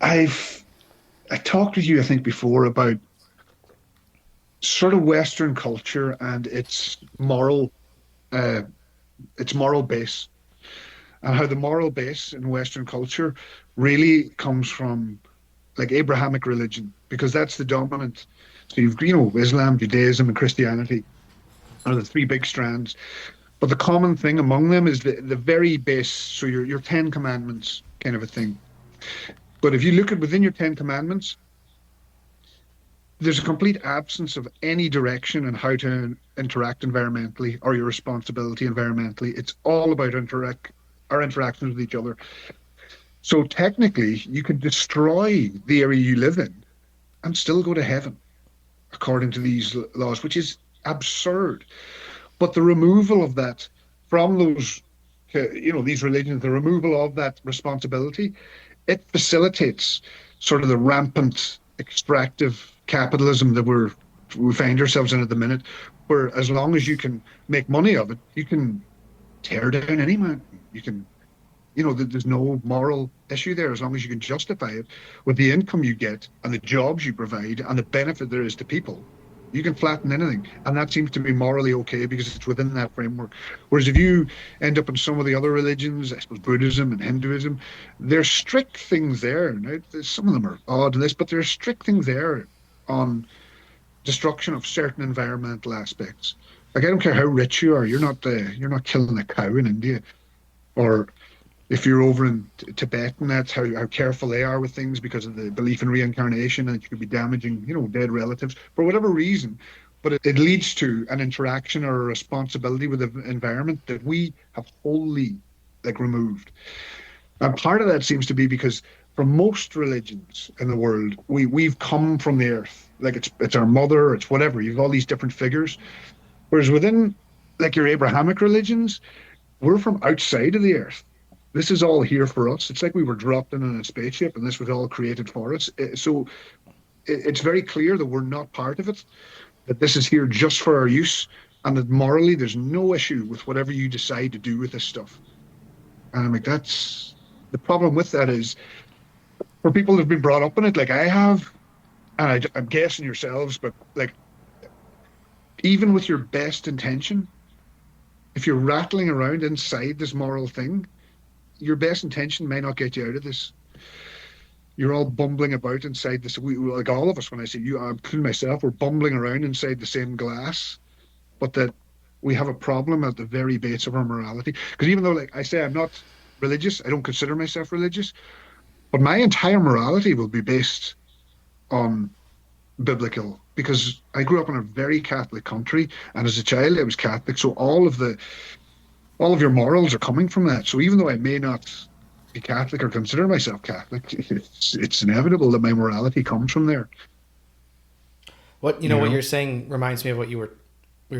I've, I talked with you, I think, before about sort of Western culture and uh, its moral base, and how the moral base in Western culture really comes from like Abrahamic religion, because that's the dominant. So Islam, Judaism, and Christianity are the three big strands. But the common thing among them is the very base. So your Ten Commandments kind of a thing. But if you look at within your Ten Commandments, there's a complete absence of any direction in how to interact environmentally or your responsibility environmentally. It's all about our interactions with each other. So technically, you could destroy the area you live in and still go to heaven, according to these laws, which is absurd. But the removal of that from these religions, the removal of that responsibility, it facilitates sort of the rampant extractive capitalism that we find ourselves in at the minute, where as long as you can make money of it, you can tear down any mountain. You can, there's no moral issue there as long as you can justify it with the income you get and the jobs you provide and the benefit there is to people. You can flatten anything, and that seems to be morally okay because it's within that framework. Whereas if you end up in some of the other religions, I suppose Buddhism and Hinduism, there's strict things there. Now, some of them are odd in this, but there's strict things there on destruction of certain environmental aspects. Like I don't care how rich you are, you're not killing a cow in India, or if you're over in Tibet, and that's how careful they are with things because of the belief in reincarnation, and you could be damaging, dead relatives for whatever reason. But it leads to an interaction or a responsibility with the environment that we have wholly removed. And part of that seems to be because for most religions in the world, we've come from the earth. Like it's our mother, it's whatever. You've all these different figures. Whereas within your Abrahamic religions, we're from outside of the earth. This is all here for us. It's like we were dropped in a spaceship and this was all created for us. So it's very clear that we're not part of it, that this is here just for our use, and that morally there's no issue with whatever you decide to do with this stuff. And I'm like, that's the problem with that is for people who've been brought up in it, like I have, and I'm guessing yourselves, but even with your best intention, if you're rattling around inside this moral thing, your best intention may not get you out of this. You're all bumbling about inside this. Like all of us, when I say you, including myself, we're bumbling around inside the same glass, but that we have a problem at the very base of our morality. Because even though, I say, I'm not religious, I don't consider myself religious, but my entire morality will be based on biblical, because I grew up in a very Catholic country, and as a child I was Catholic, so all of your morals are coming from that. So even though I may not be Catholic or consider myself Catholic, it's inevitable that my morality comes from there. What you're saying reminds me of what we were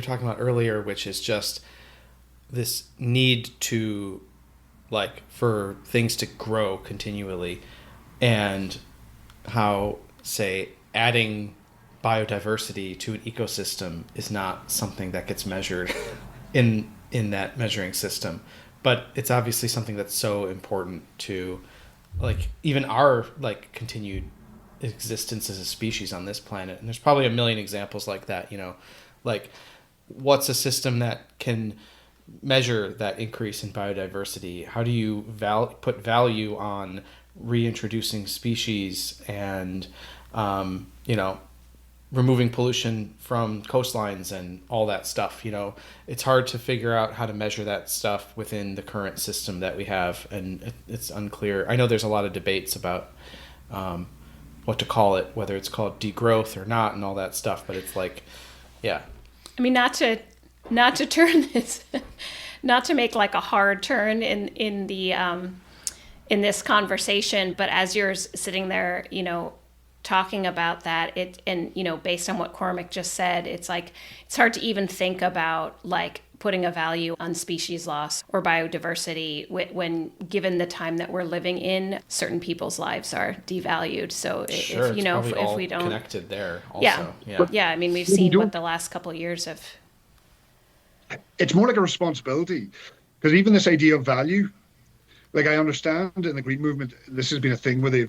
talking about earlier, which is just this need to for things to grow continually, and how, say, adding biodiversity to an ecosystem is not something that gets measured in that measuring system, but it's obviously something that's so important to even our continued existence as a species on this planet. And there's probably a million examples like that. What's a system that can measure that increase in biodiversity? How do you put value on reintroducing species and removing pollution from coastlines and all that stuff? It's hard to figure out how to measure that stuff within the current system that we have, and it's unclear. I know there's a lot of debates about what to call it, whether it's called degrowth or not, and all that stuff. But it's yeah. I mean, not to turn this, not to make a hard turn in this conversation, but as you're sitting there, talking about that, based on what Cormac just said, it's hard to even think about putting a value on species loss or biodiversity when given the time that we're living in, certain people's lives are devalued. So sure, if we don't connected there also. Yeah. I mean, we've seen what the last couple of years have. It's more like a responsibility, because even this idea of value, I understand in the Green Movement, this has been a thing where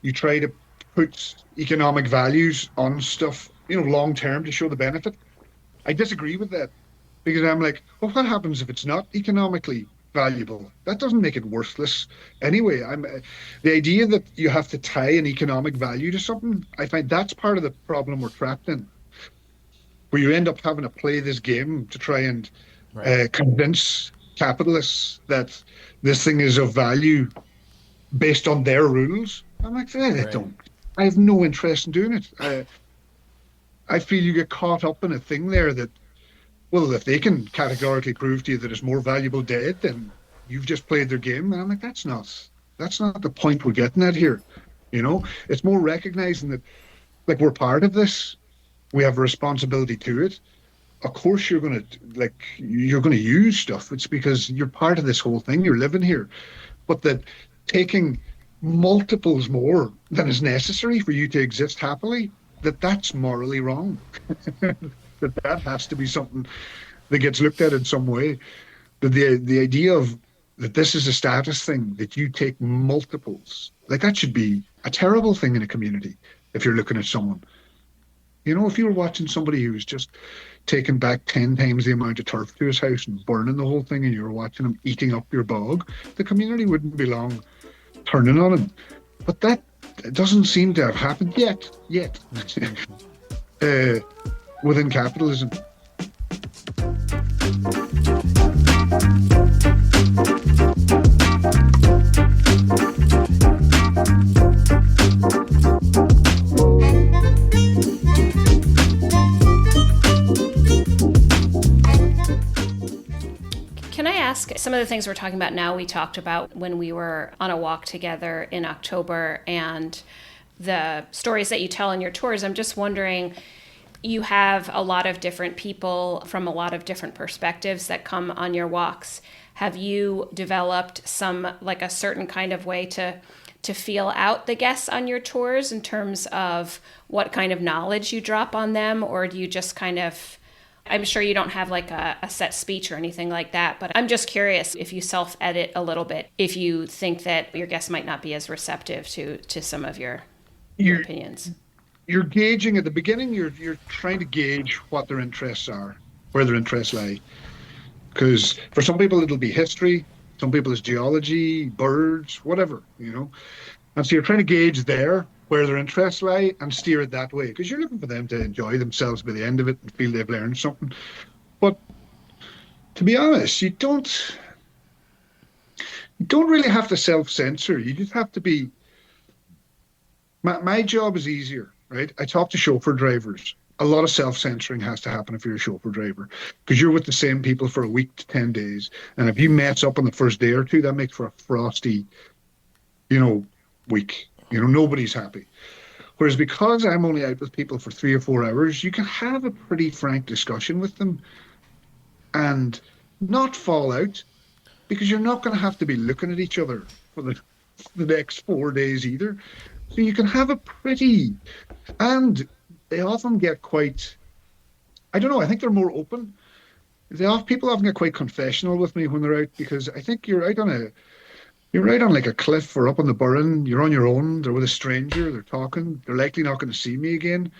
you try to put economic values on stuff, long term to show the benefit. I disagree with that, because I'm well, what happens if it's not economically valuable? That doesn't make it worthless anyway. The idea that you have to tie an economic value to something, I find that's part of the problem we're trapped in, where you end up having to play this game to try and convince capitalists that this thing is of value based on their rules. I'm I have no interest in doing it. I feel you get caught up in a thing there that, well, if they can categorically prove to you that it's more valuable dead, then you've just played their game. And I'm like, that's not the point we're getting at here. It's more recognizing that, like, we're part of this. We have a responsibility to it. Of course, you're gonna use stuff. It's because you're part of this whole thing. You're living here, but that taking multiples more than is necessary for you to exist happily, that's morally wrong. That has to be something that gets looked at in some way. That the idea of that this is a status thing, that you take multiples, like that should be a terrible thing in a community if you're looking at someone. If you were watching somebody who's just taking back 10 times the amount of turf to his house and burning the whole thing, and you were watching him eating up your bog, the community wouldn't be long turning on him. But that doesn't seem to have happened yet, within capitalism. Can I ask, some of the things we're talking about now, we talked about when we were on a walk together in October, and the stories that you tell in your tours. I'm just wondering, you have a lot of different people from a lot of different perspectives that come on your walks. Have you developed like a certain kind of way to feel out the guests on your tours in terms of what kind of knowledge you drop on them? Or do you just kind of, I'm sure you don't have like a set speech or anything like that, but I'm just curious if you self-edit a little bit, if you think that your guests might not be as receptive to some of your opinions. You're gauging at the beginning, you're trying to gauge what their interests are, where their interests lie. Because for some people it'll be history, some people it's geology, birds, whatever, And so you're trying to gauge there where their interests lie and steer it that way, because you're looking for them to enjoy themselves by the end of it and feel they've learned something. But to be honest, you don't really have to self-censor. You just have to be. My job is easier, right? I talk to chauffeur drivers. A lot of self-censoring has to happen if you're a chauffeur driver, because you're with the same people for a week to 10 days. And if you mess up on the first day or two, that makes for a frosty, week. Nobody's happy. Whereas because I'm only out with people for 3 or 4 hours, you can have a pretty frank discussion with them and not fall out, because you're not going to have to be looking at each other for the next 4 days either. So you can have and they often get quite, I don't know, I think they're more open. People often get quite confessional with me when they're out, because I think you're out on like a cliff or up on the Burren, you're on your own, they're with a stranger, they're talking, they're likely not going to see me again.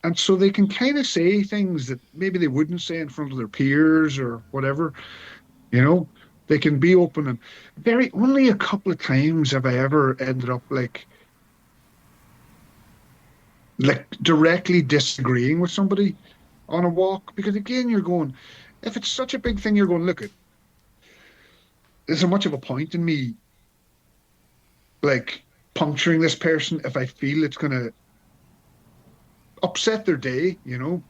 And so they can kind of say things that maybe they wouldn't say in front of their peers or whatever, they can be open. And only a couple of times have I ever ended up like directly disagreeing with somebody on a walk, because again, you're going, if it's such a big thing, you're going, look, is there much of a point in me like puncturing this person if I feel it's going to upset their day, and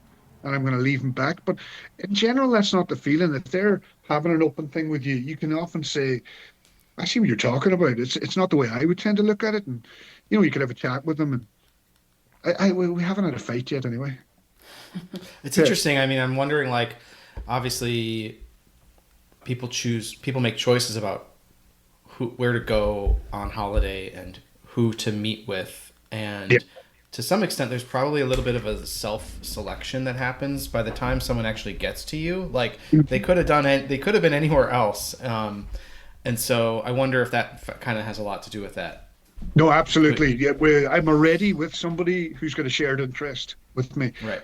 I'm going to leave them back? But in general, that's not the feeling. If they're having an open thing with you, you can often say, I see what you're talking about. It's not the way I would tend to look at it. And, you could have a chat with them. And we haven't had a fight yet anyway. It's interesting. I mean, I'm wondering, like, obviously people make choices about where to go on holiday and who to meet with. And to some extent, there's probably a little bit of a self-selection that happens by the time someone actually gets to you. Like, they could have been anywhere else. And so I wonder if that kind of has a lot to do with that. No, absolutely. Yeah, I'm already with somebody who's got a shared interest with me. Right.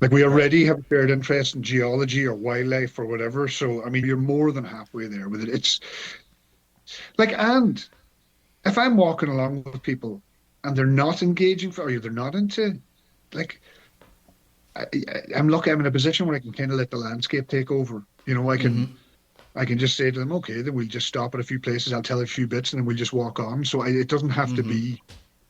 Like, we already have a shared interest in geology or wildlife or whatever. So, I mean, you're more than halfway there with it. It's like, and if I'm walking along with people and they're not engaging, or they're not into, like, I'm lucky I'm in a position where I can kind of let the landscape take over. I can just say to them, okay, then we'll just stop at a few places. I'll tell a few bits and then we'll just walk on. So it doesn't have to be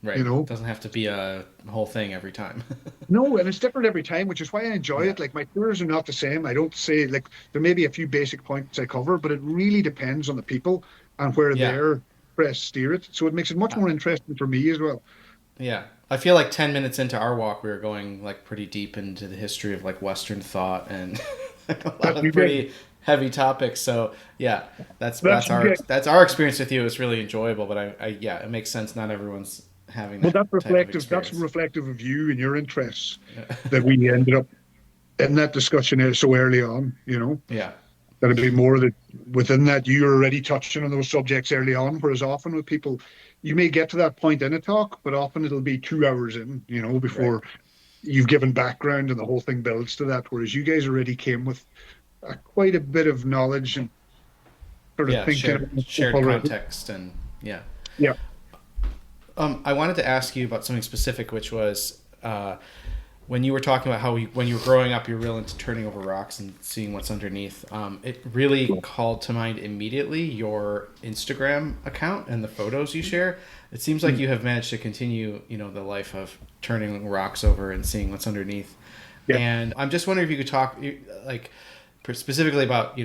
Right. you It know. doesn't have to be a whole thing every time. No, and it's different every time, which is why I enjoy Yeah. it. Like my tours are not the same. I don't say like there may be a few basic points I cover, but it really depends on the people and where Yeah. their press steer it. So it makes it much Uh, more interesting for me as well. yeah. I feel like 10 minutes into our walk, we were going like pretty deep into the history of like Western thought and like, a lot That's of you guys. pretty heavy topics. So yeah, That's you guys. that's our experience with you. It's really enjoyable, but yeah, it makes sense. Not everyone's having Well, that that's type of reflective. That's experience. reflective of you and your interests that Yeah. we ended up in that discussion so early on. You know, Yeah. that'd be more that within that you're already touching on those subjects early on. Whereas often with people, you may get to that point in a talk, but often it'll be 2 hours in. You know, Right. before you've given background and the whole thing builds to that. Whereas you guys already came with quite a bit of knowledge and sort of Yeah. thinking about stuff Shared already. context and yeah. Yeah. I wanted to ask you about something specific, which was when you were talking about how when you were growing up, you were real into turning over rocks and seeing what's underneath. It really called to mind immediately your Instagram account and the photos you share. It seems like Mm. you have managed to continue, the life of turning rocks over and seeing what's underneath. Yeah. And I'm just wondering if you could talk, like, specifically about,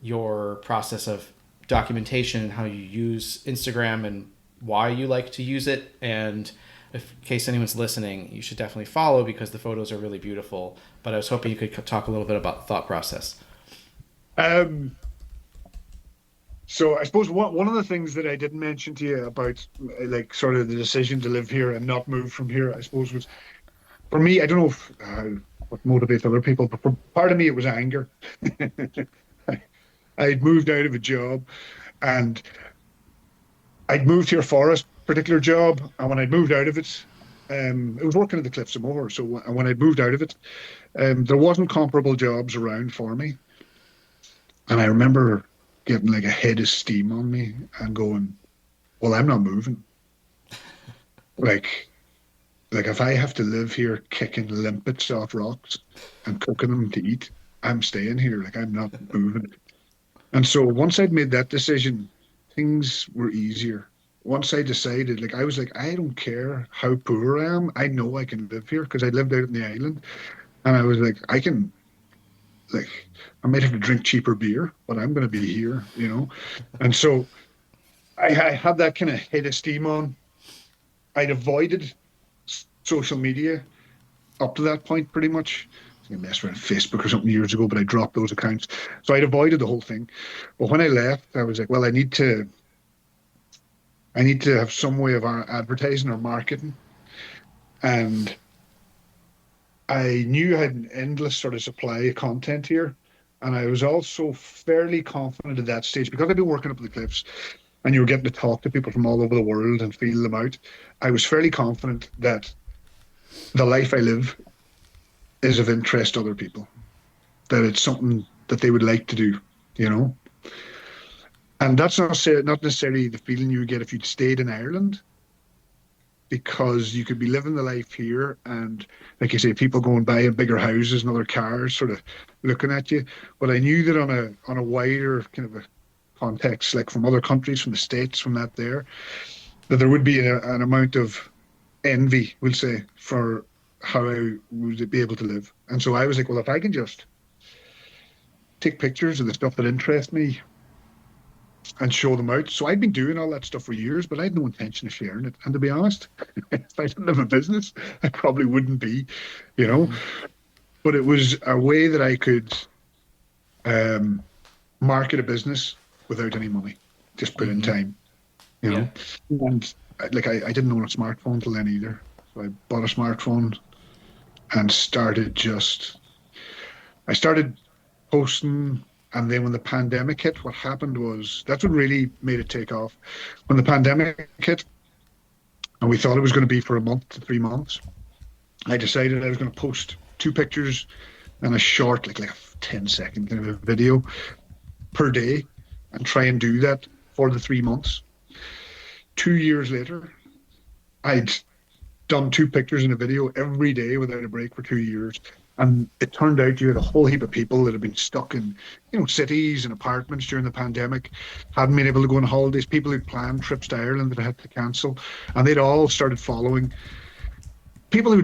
your process of documentation and how you use Instagram and why you like to use it. And if, in case anyone's listening, you should definitely follow because the photos are really beautiful. But I was hoping you could talk a little bit about the thought process. Um, so I suppose one of the things that I didn't mention to you about like sort of the decision to live here and not move from here, I suppose was for me, I don't know if what motivates other people, but for part of me it was anger. I, I'd moved out of a job and I'd moved here for a particular job, and when I'd moved out of it, it was working at the Cliffs of Moher. So when I'd moved out of it, there wasn't comparable jobs around for me, and I remember getting like a head of steam on me and going, "Well, I'm not moving. Like, like if I have to live here kicking limpets off rocks and cooking them to eat, I'm staying here. Like I'm not moving." And so once I'd made that decision, things were easier. Once I decided, like I was like, I don't care how poor I am. I know I can live here because I lived out in the island. And I was like, I can like I might have to drink cheaper beer, but I'm gonna be here, you know? And so I had that kind of head of steam on. I'd avoided social media up to that point pretty much. I messed around Facebook or something years ago, but I dropped those accounts. So I'd avoided the whole thing. But when I left, I was like, well, I need to have some way of advertising or marketing. And I knew I had an endless sort of supply of content here. And I was also fairly confident at that stage because I've been working up at the cliffs and you were getting to talk to people from all over the world and feel them out. I was fairly confident that the life I live is of interest to other people, that it's something that they would like to do, you know? And that's not necessarily the feeling you would get if you'd stayed in Ireland, because you could be living the life here and, like you say, people going by in bigger houses and other cars sort of looking at you. But I knew that on a wider kind of a context, like from other countries, from the States, from that there would be an amount of envy, we'll say, for how I would be able to live. And so I was like, well, if I can just take pictures of the stuff that interests me and show them out. So I'd been doing all that stuff for years, but I had no intention of sharing it. And to be honest, if I didn't have a business, I probably wouldn't be, you know. Mm-hmm. But it was a way that I could um, market a business without any money, just put in Mm-hmm. time, you Yeah. know. And like I didn't own a smartphone till then either. So I bought a smartphone and I started posting. And then when the pandemic hit, what happened was that's what really made it take off. When the pandemic hit, and we thought it was going to be for a month to 3 months, I decided I was going to post two pictures and a short, like a 10-second kind of a video per day and try and do that for the 3 months. 2 years later, I'd done two pictures in a video every day without a break for 2 years. And it turned out you had a whole heap of people that had been stuck in, cities and apartments during the pandemic, hadn't been able to go on holidays, people who'd planned trips to Ireland that had to cancel, and they'd all started following people who'll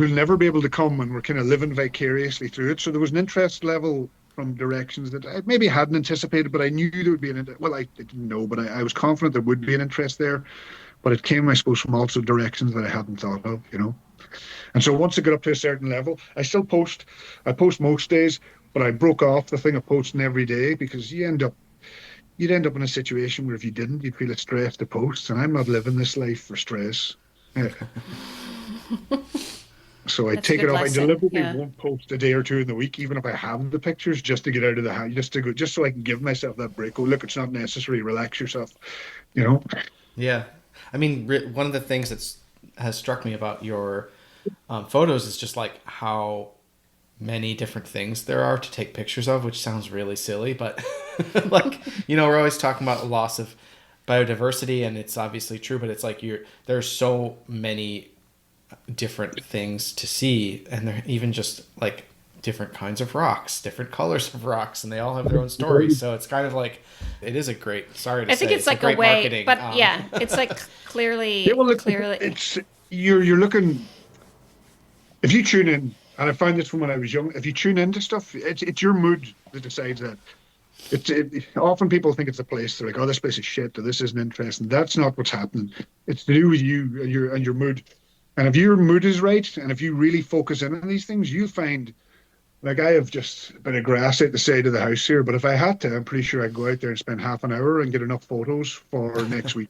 never be able to come, and were kind of living vicariously through it. So there was an interest level from directions that I maybe hadn't anticipated, but I knew there would be well, I didn't know, but I was confident there would be an interest there. But it came, I suppose, from also directions that I hadn't thought of. And so once it got up to a certain level, I still post. I post most days, but I broke off the thing of posting every day, because you'd end up in a situation where if you didn't, you'd feel a stress to post. And I'm not living this life for stress. Yeah. So I That's a take good it off. I lesson. deliberately Yeah. won't post a day or two in the week, even if I have the pictures, just to get out of the house, just so I can give myself that break. Oh, look, it's not necessary. Relax yourself. You know. Yeah. I mean, one of the things that's has struck me about your photos is just like how many different things there are to take pictures of, which sounds really silly, but like, we're always talking about the loss of biodiversity, and it's obviously true, but it's like there's so many different things to see, and they're even just like different kinds of rocks, different colors of rocks, and they all have their own stories. So it's kind of like, it is a great, sorry to I think say, it's like a great a way, marketing. but yeah, it's like Yeah, clearly, well, look, clearly. it's you're looking. If you tune in, and I found this from when I was young, if you tune into stuff, it's your mood that decides that. Often people think it's a place. They're like, "Oh, this place is shit," or "This isn't interesting." That's not what's happening. It's to do with you and your mood. And if your mood is right, and if you really focus in on these things, you'll find. Like, I have just a bit of grass at the side of the house here, but if I had to, I'm pretty sure I'd go out there and spend half an hour and get enough photos for next week.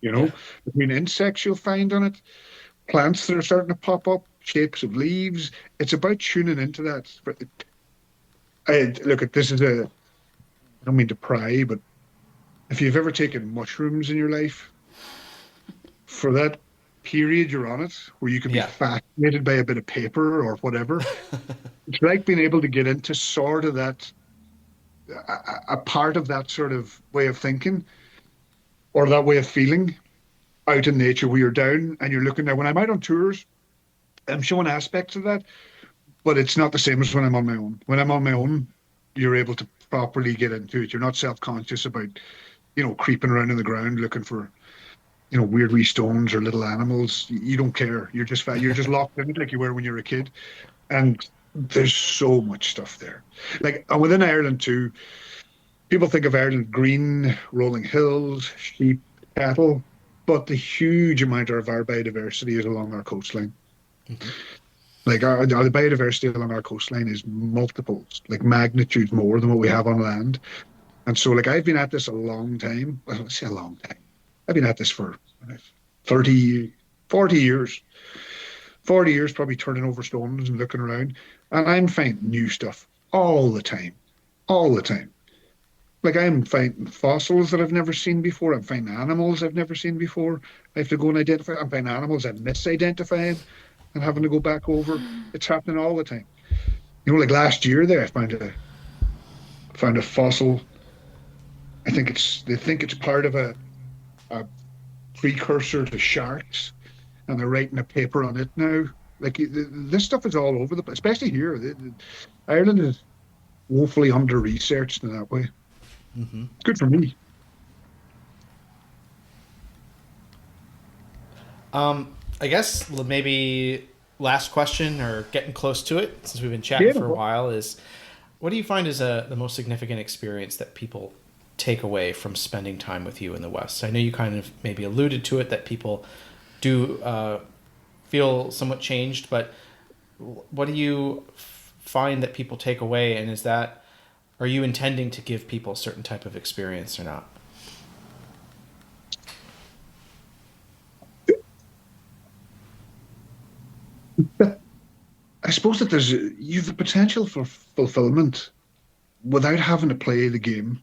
You Yeah. know, between insects you'll find on it, plants that are starting to pop up, shapes of leaves. It's about tuning into that. But look, at this is I don't mean to pry, but if you've ever taken mushrooms in your life, for that period you're on it, where you can be Yeah. fascinated by a bit of paper or whatever, it's like being able to get into sort of that, a part of that sort of way of thinking, or that way of feeling out in nature, where you're down and you're looking there. When I'm out on tours, I'm showing aspects of that, but it's not the same as when I'm on my own. When I'm on my own, you're able to properly get into it. You're not self-conscious about, creeping around in the ground looking for, weird wee stones or little animals. You don't care. You're just locked in it like you were when you were a kid. And there's so much stuff there. Like, and within Ireland too, people think of Ireland green, rolling hills, sheep, cattle, but the huge amount of our biodiversity is along our coastline. Hmm. Like, the biodiversity along our coastline is multiples, like magnitudes more than what we have on land. And so, like, I've been at this a long time. Well, let's say a long time. I've been at this for 30, 40 years. 40 years, probably turning over stones and looking around. And I'm finding new stuff all the time. All the time. Like, I'm finding fossils that I've never seen before. I'm finding animals I've never seen before. I have to go and identify. I'm finding animals I'm misidentifying and having to go back over. It's happening all the time. Like last year there, I found a fossil. They think it's part of a precursor to sharks, and they're writing a paper on it now. Like, this stuff is all over the place, especially here. Ireland is woefully under researched in that way. Hmm. Good for me. I guess maybe last question, or getting close to it, since we've been chatting Yeah, for a while, is what do you find is the most significant experience that people take away from spending time with you in the West? I know you kind of maybe alluded to it, that people do feel somewhat changed, but what do you find that people take away, and are you intending to give people a certain type of experience or not? I suppose that you've the potential for fulfillment without having to play the game.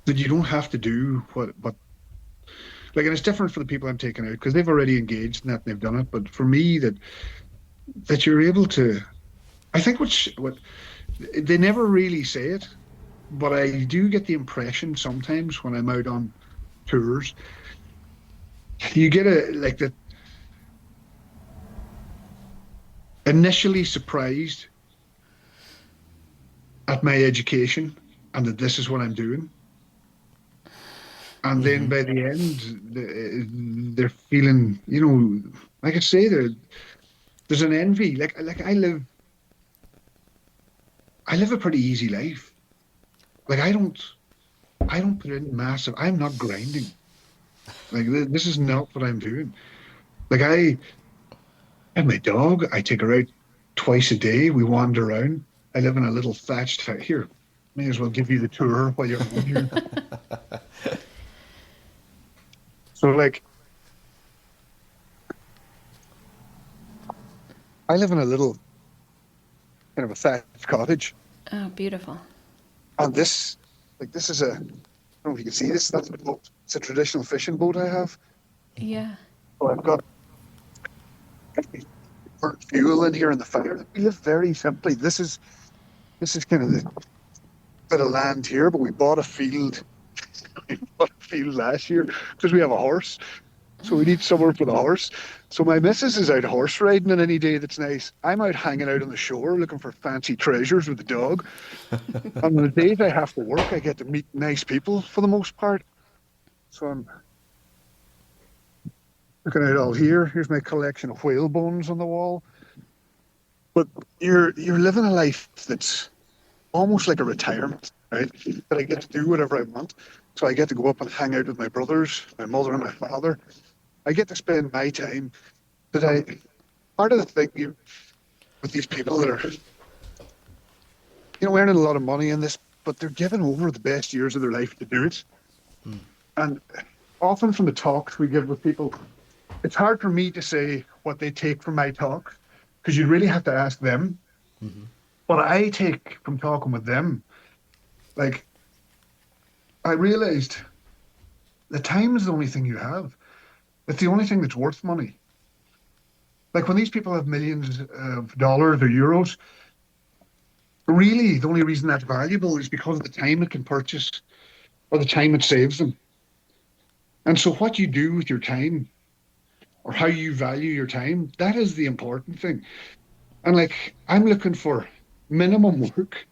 That you don't have to do what like, and it's different for the people I'm taking out, because they've already engaged in that and they've done it. But for me, that you're able to, I think what they never really say it, but I do get the impression sometimes when I'm out on tours, you get a like that. initially surprised at my education and that this is what I'm doing. And then Mm-hmm. by the end, they're feeling, like I say, there's an envy. Like I live a pretty easy life. Like I don't put in massive. I'm not grinding. Like this is not what I'm doing. Like I have my dog. I take her out twice a day. We wander around. I live in a little thatched hut here. May as well give you the tour while you're on here. So like I live in a little kind of a thatched cottage, Oh, beautiful. and this is a. I don't know if you can see this. That's a boat. It's a traditional fishing boat I have. Yeah. So I've got burnt fuel in here in the fire. We live very simply. This is kind of the bit of land here, but we bought a field. We bought a field last year because we have a horse. So we need somewhere for the horse. So my missus is out horse riding on any day that's nice. I'm out hanging out on the shore looking for fancy treasures with the dog. And on the days I have to work, I get to meet nice people for the most part. So I'm looking out all here. Here's my collection of whale bones on the wall. But you're living a life that's almost like a retirement, right? That I get to do whatever I want. So I get to go up and hang out with my brothers, my mother and my father. I get to spend my time. That part of the thing with these people that are, earning a lot of money in this, but they're giving over the best years of their life to do it. And often from the talks we give with people, it's hard for me to say what they take from my talks because you really have to ask them. Mm-hmm. What I take from talking with them, like I realized the time is the only thing you have. It's the only thing that's worth money. Like when these people have millions of dollars or euros, really the only reason that's valuable is because of the time it can purchase or the time it saves them. And so what you do with your time or how you value your time, that is the important thing. And like I'm looking for minimum work,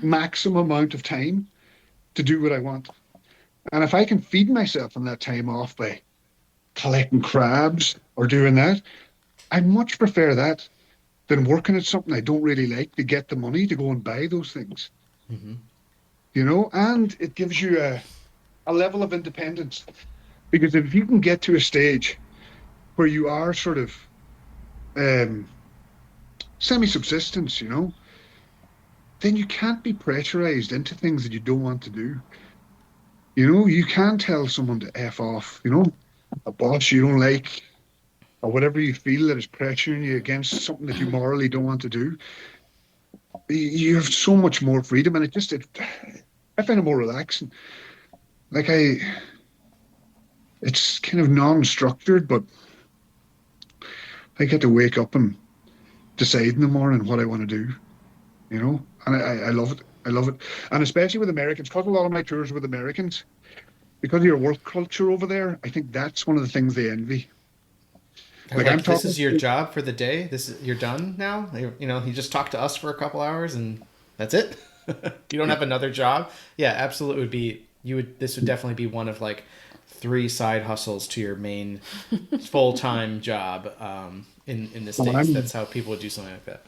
maximum amount of time to do what I want. And if I can feed myself on that time off by collecting crabs or doing that, I much prefer that than working at something I don't really like to get the money to go and buy those things, Mm-hmm. and it gives you a level of independence. Because if you can get to a stage where you are sort of um, semi-subsistence, then you can't be pressurized into things that you don't want to do. You can tell someone to F off, a boss you don't like, or whatever you feel that is pressuring you against something that you morally don't want to do. You have so much more freedom, and I find it more relaxing. Like it's kind of non-structured, but I get to wake up and decide in the morning what I want to do, and I love it. I love it. And especially with Americans, because a lot of my tours are with Americans, because of your work culture over there, I think that's one of the things they envy. They're Like I'm like, this talking is your job for the day. You're done now. You just talk to us for a couple hours and that's it. You don't have another job. Yeah, absolutely. This would definitely be one of like 3 side hustles to your main full-time job in the well, States. That's how people would do something like that.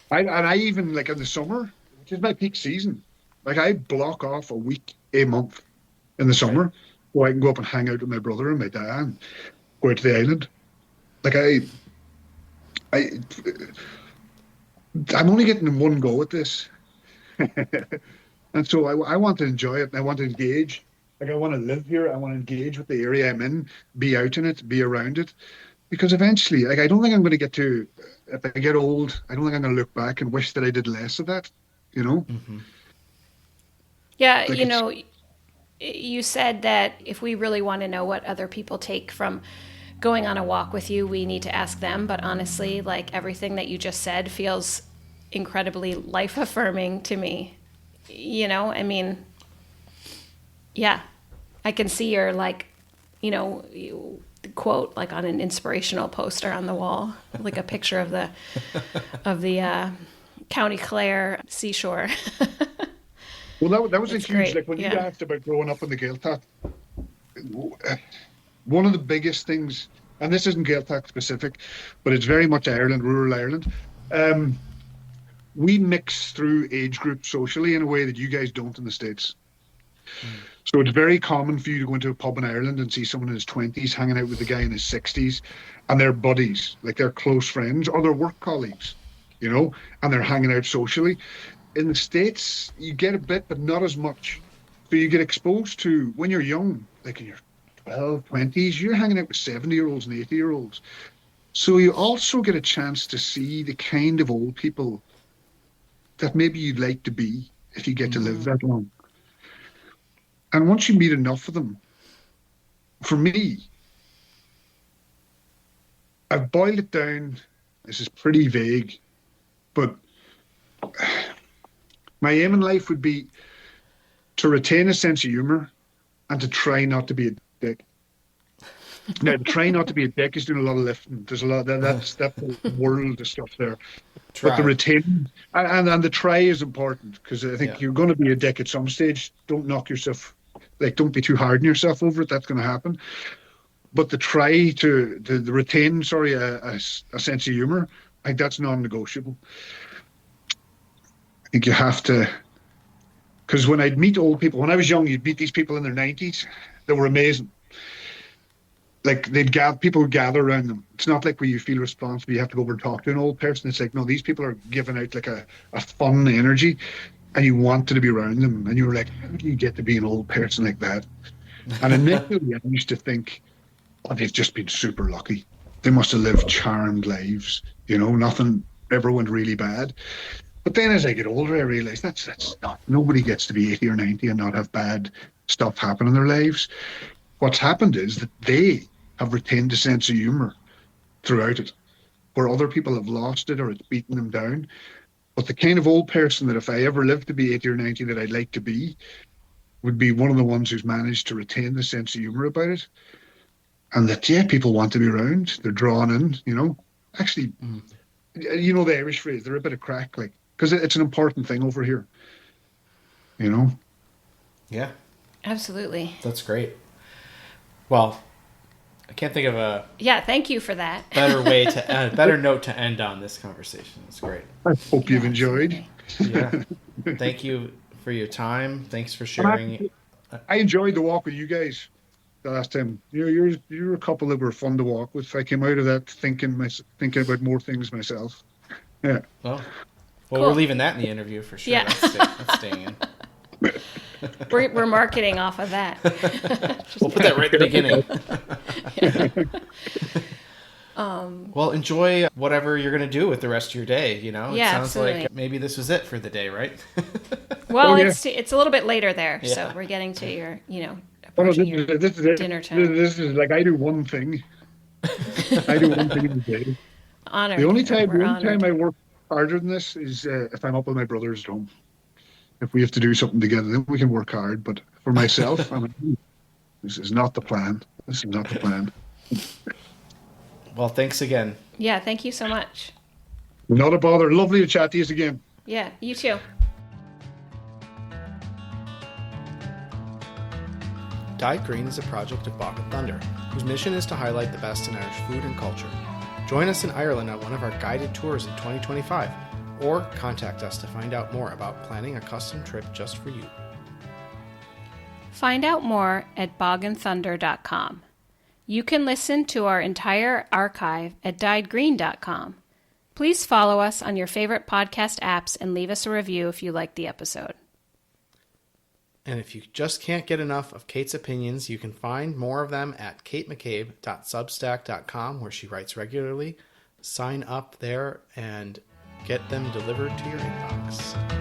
I even like in the summer, which is my peak season, like I block off a week, a month in the Right. summer, where I can go up and hang out with my brother and my dad and go out to the island. Like I, I'm only getting one go at this, and so I want to enjoy it and I want to engage. Like I want to live here. I want to engage with the area I'm in, be out in it, be around it. Because eventually, like I don't think I'm going to get to. If I get old, I don't think I'm going to look back and wish that I did less of that. You know, Mm-hmm. Yeah, like it's. you said that if we really want to know what other people take from going on a walk with you, we need to ask them. But honestly, like everything that you just said feels incredibly life affirming to me. I mean, yeah, I can see your like, quote like on an inspirational poster on the wall, like a picture of the County Clare seashore. Well, that was a It's huge, great. like when you Yeah. asked about growing up in the Gaeltacht, one of the biggest things, and this isn't Gaeltacht specific, but it's very much Ireland, rural Ireland. Um, we mix through age groups socially in a way that you guys don't in the States. Mm. So it's very common for you to go into a pub in Ireland and see someone in his 20s hanging out with a guy in his 60s, and they're buddies, like they're close friends or they're work colleagues, and they're hanging out socially. In the States, you get a bit, but not as much. So you get exposed to, when you're young, like in your 12, 20s, you're hanging out with 70-year-olds and 80-year-olds. So you also get a chance to see the kind of old people that maybe you'd like to be if you get to live that long. And once you meet enough of them, for me, I've boiled it down. This is pretty vague, but my aim in life would be to retain a sense of humor and to try not to be a dick. Now, to try not to be a dick is doing a lot of lifting. There's a lot that's a world of stuff there. But the Try. retain and the try is important, because I think Yeah. you're going to be a dick at some stage. Don't knock yourself, like don't be too hard on yourself over it. That's going to happen. But the try to retain, sorry, a sense of humor, I think that's non-negotiable. I think you have to, because when I'd meet old people, when I was young, you'd meet these people in their 90s. They were amazing. Like people would gather around them. It's not like where you feel responsible. You have to go over and talk to an old person. It's like, no, these people are giving out like a fun energy, and you wanted to be around them. And you were like, how do you get to be an old person like that? And initially, I used to think, oh, they've just been super lucky. They must have lived charmed lives. Nothing ever went really bad. But then as I get older, I realize that's not, nobody gets to be 80 or 90 and not have bad stuff happen in their lives. What's happened is that they have retained a sense of humor throughout it, where other people have lost it or it's beaten them down. But the kind of old person that if I ever lived to be 80 or 90 that I'd like to be, would be one of the ones who's managed to retain the sense of humor about it. And that, yeah, people want to be around. They're drawn in. Actually, the Irish phrase, they're a bit of crack, like, because it's an important thing over here. Yeah, Absolutely. that's great. Well, I can't think of a Yeah, thank you for that. better way to better note to end on this conversation. It's great. I hope you've Yeah, enjoyed. absolutely. Yeah. Thank you for your time. Thanks for sharing. I enjoyed the walk with you guys the last time. You're a couple that were fun to walk with. I came out of that thinking about more things myself. Yeah. Well, Cool. we're leaving that in the interview for sure. Yeah. That's staying in. We're marketing off of that. We'll put that right at the beginning. Well, enjoy whatever you're going to do with the rest of your day. It Yeah, sounds absolutely. like maybe this was it for the day, right? Well, Oh, yeah. it's a little bit later there, so Yeah. we're getting to your, Oh, no, approaching your this is it. dinner time. This is like I do one thing. I do one thing in the day. Honored. The only We're time honored. I work harder than this is if I'm up with my brothers at home. If we have to do something together, then we can work hard. But for myself, I'm like, this is not the plan. This is not the plan. Well, thanks again. Yeah, thank you so much. Not a bother. Lovely to chat to you again. Yeah, you too. Dyed Green is a project of Bog and Thunder, whose mission is to highlight the best in Irish food and culture. Join us in Ireland on one of our guided tours in 2025, or contact us to find out more about planning a custom trip just for you. Find out more at bogandthunder.com. You can listen to our entire archive at dyedgreen.com. Please follow us on your favorite podcast apps and leave us a review if you liked the episode. And if you just can't get enough of Kate's opinions, you can find more of them at katemccabe.substack.com, where she writes regularly. Sign up there and get them delivered to your inbox.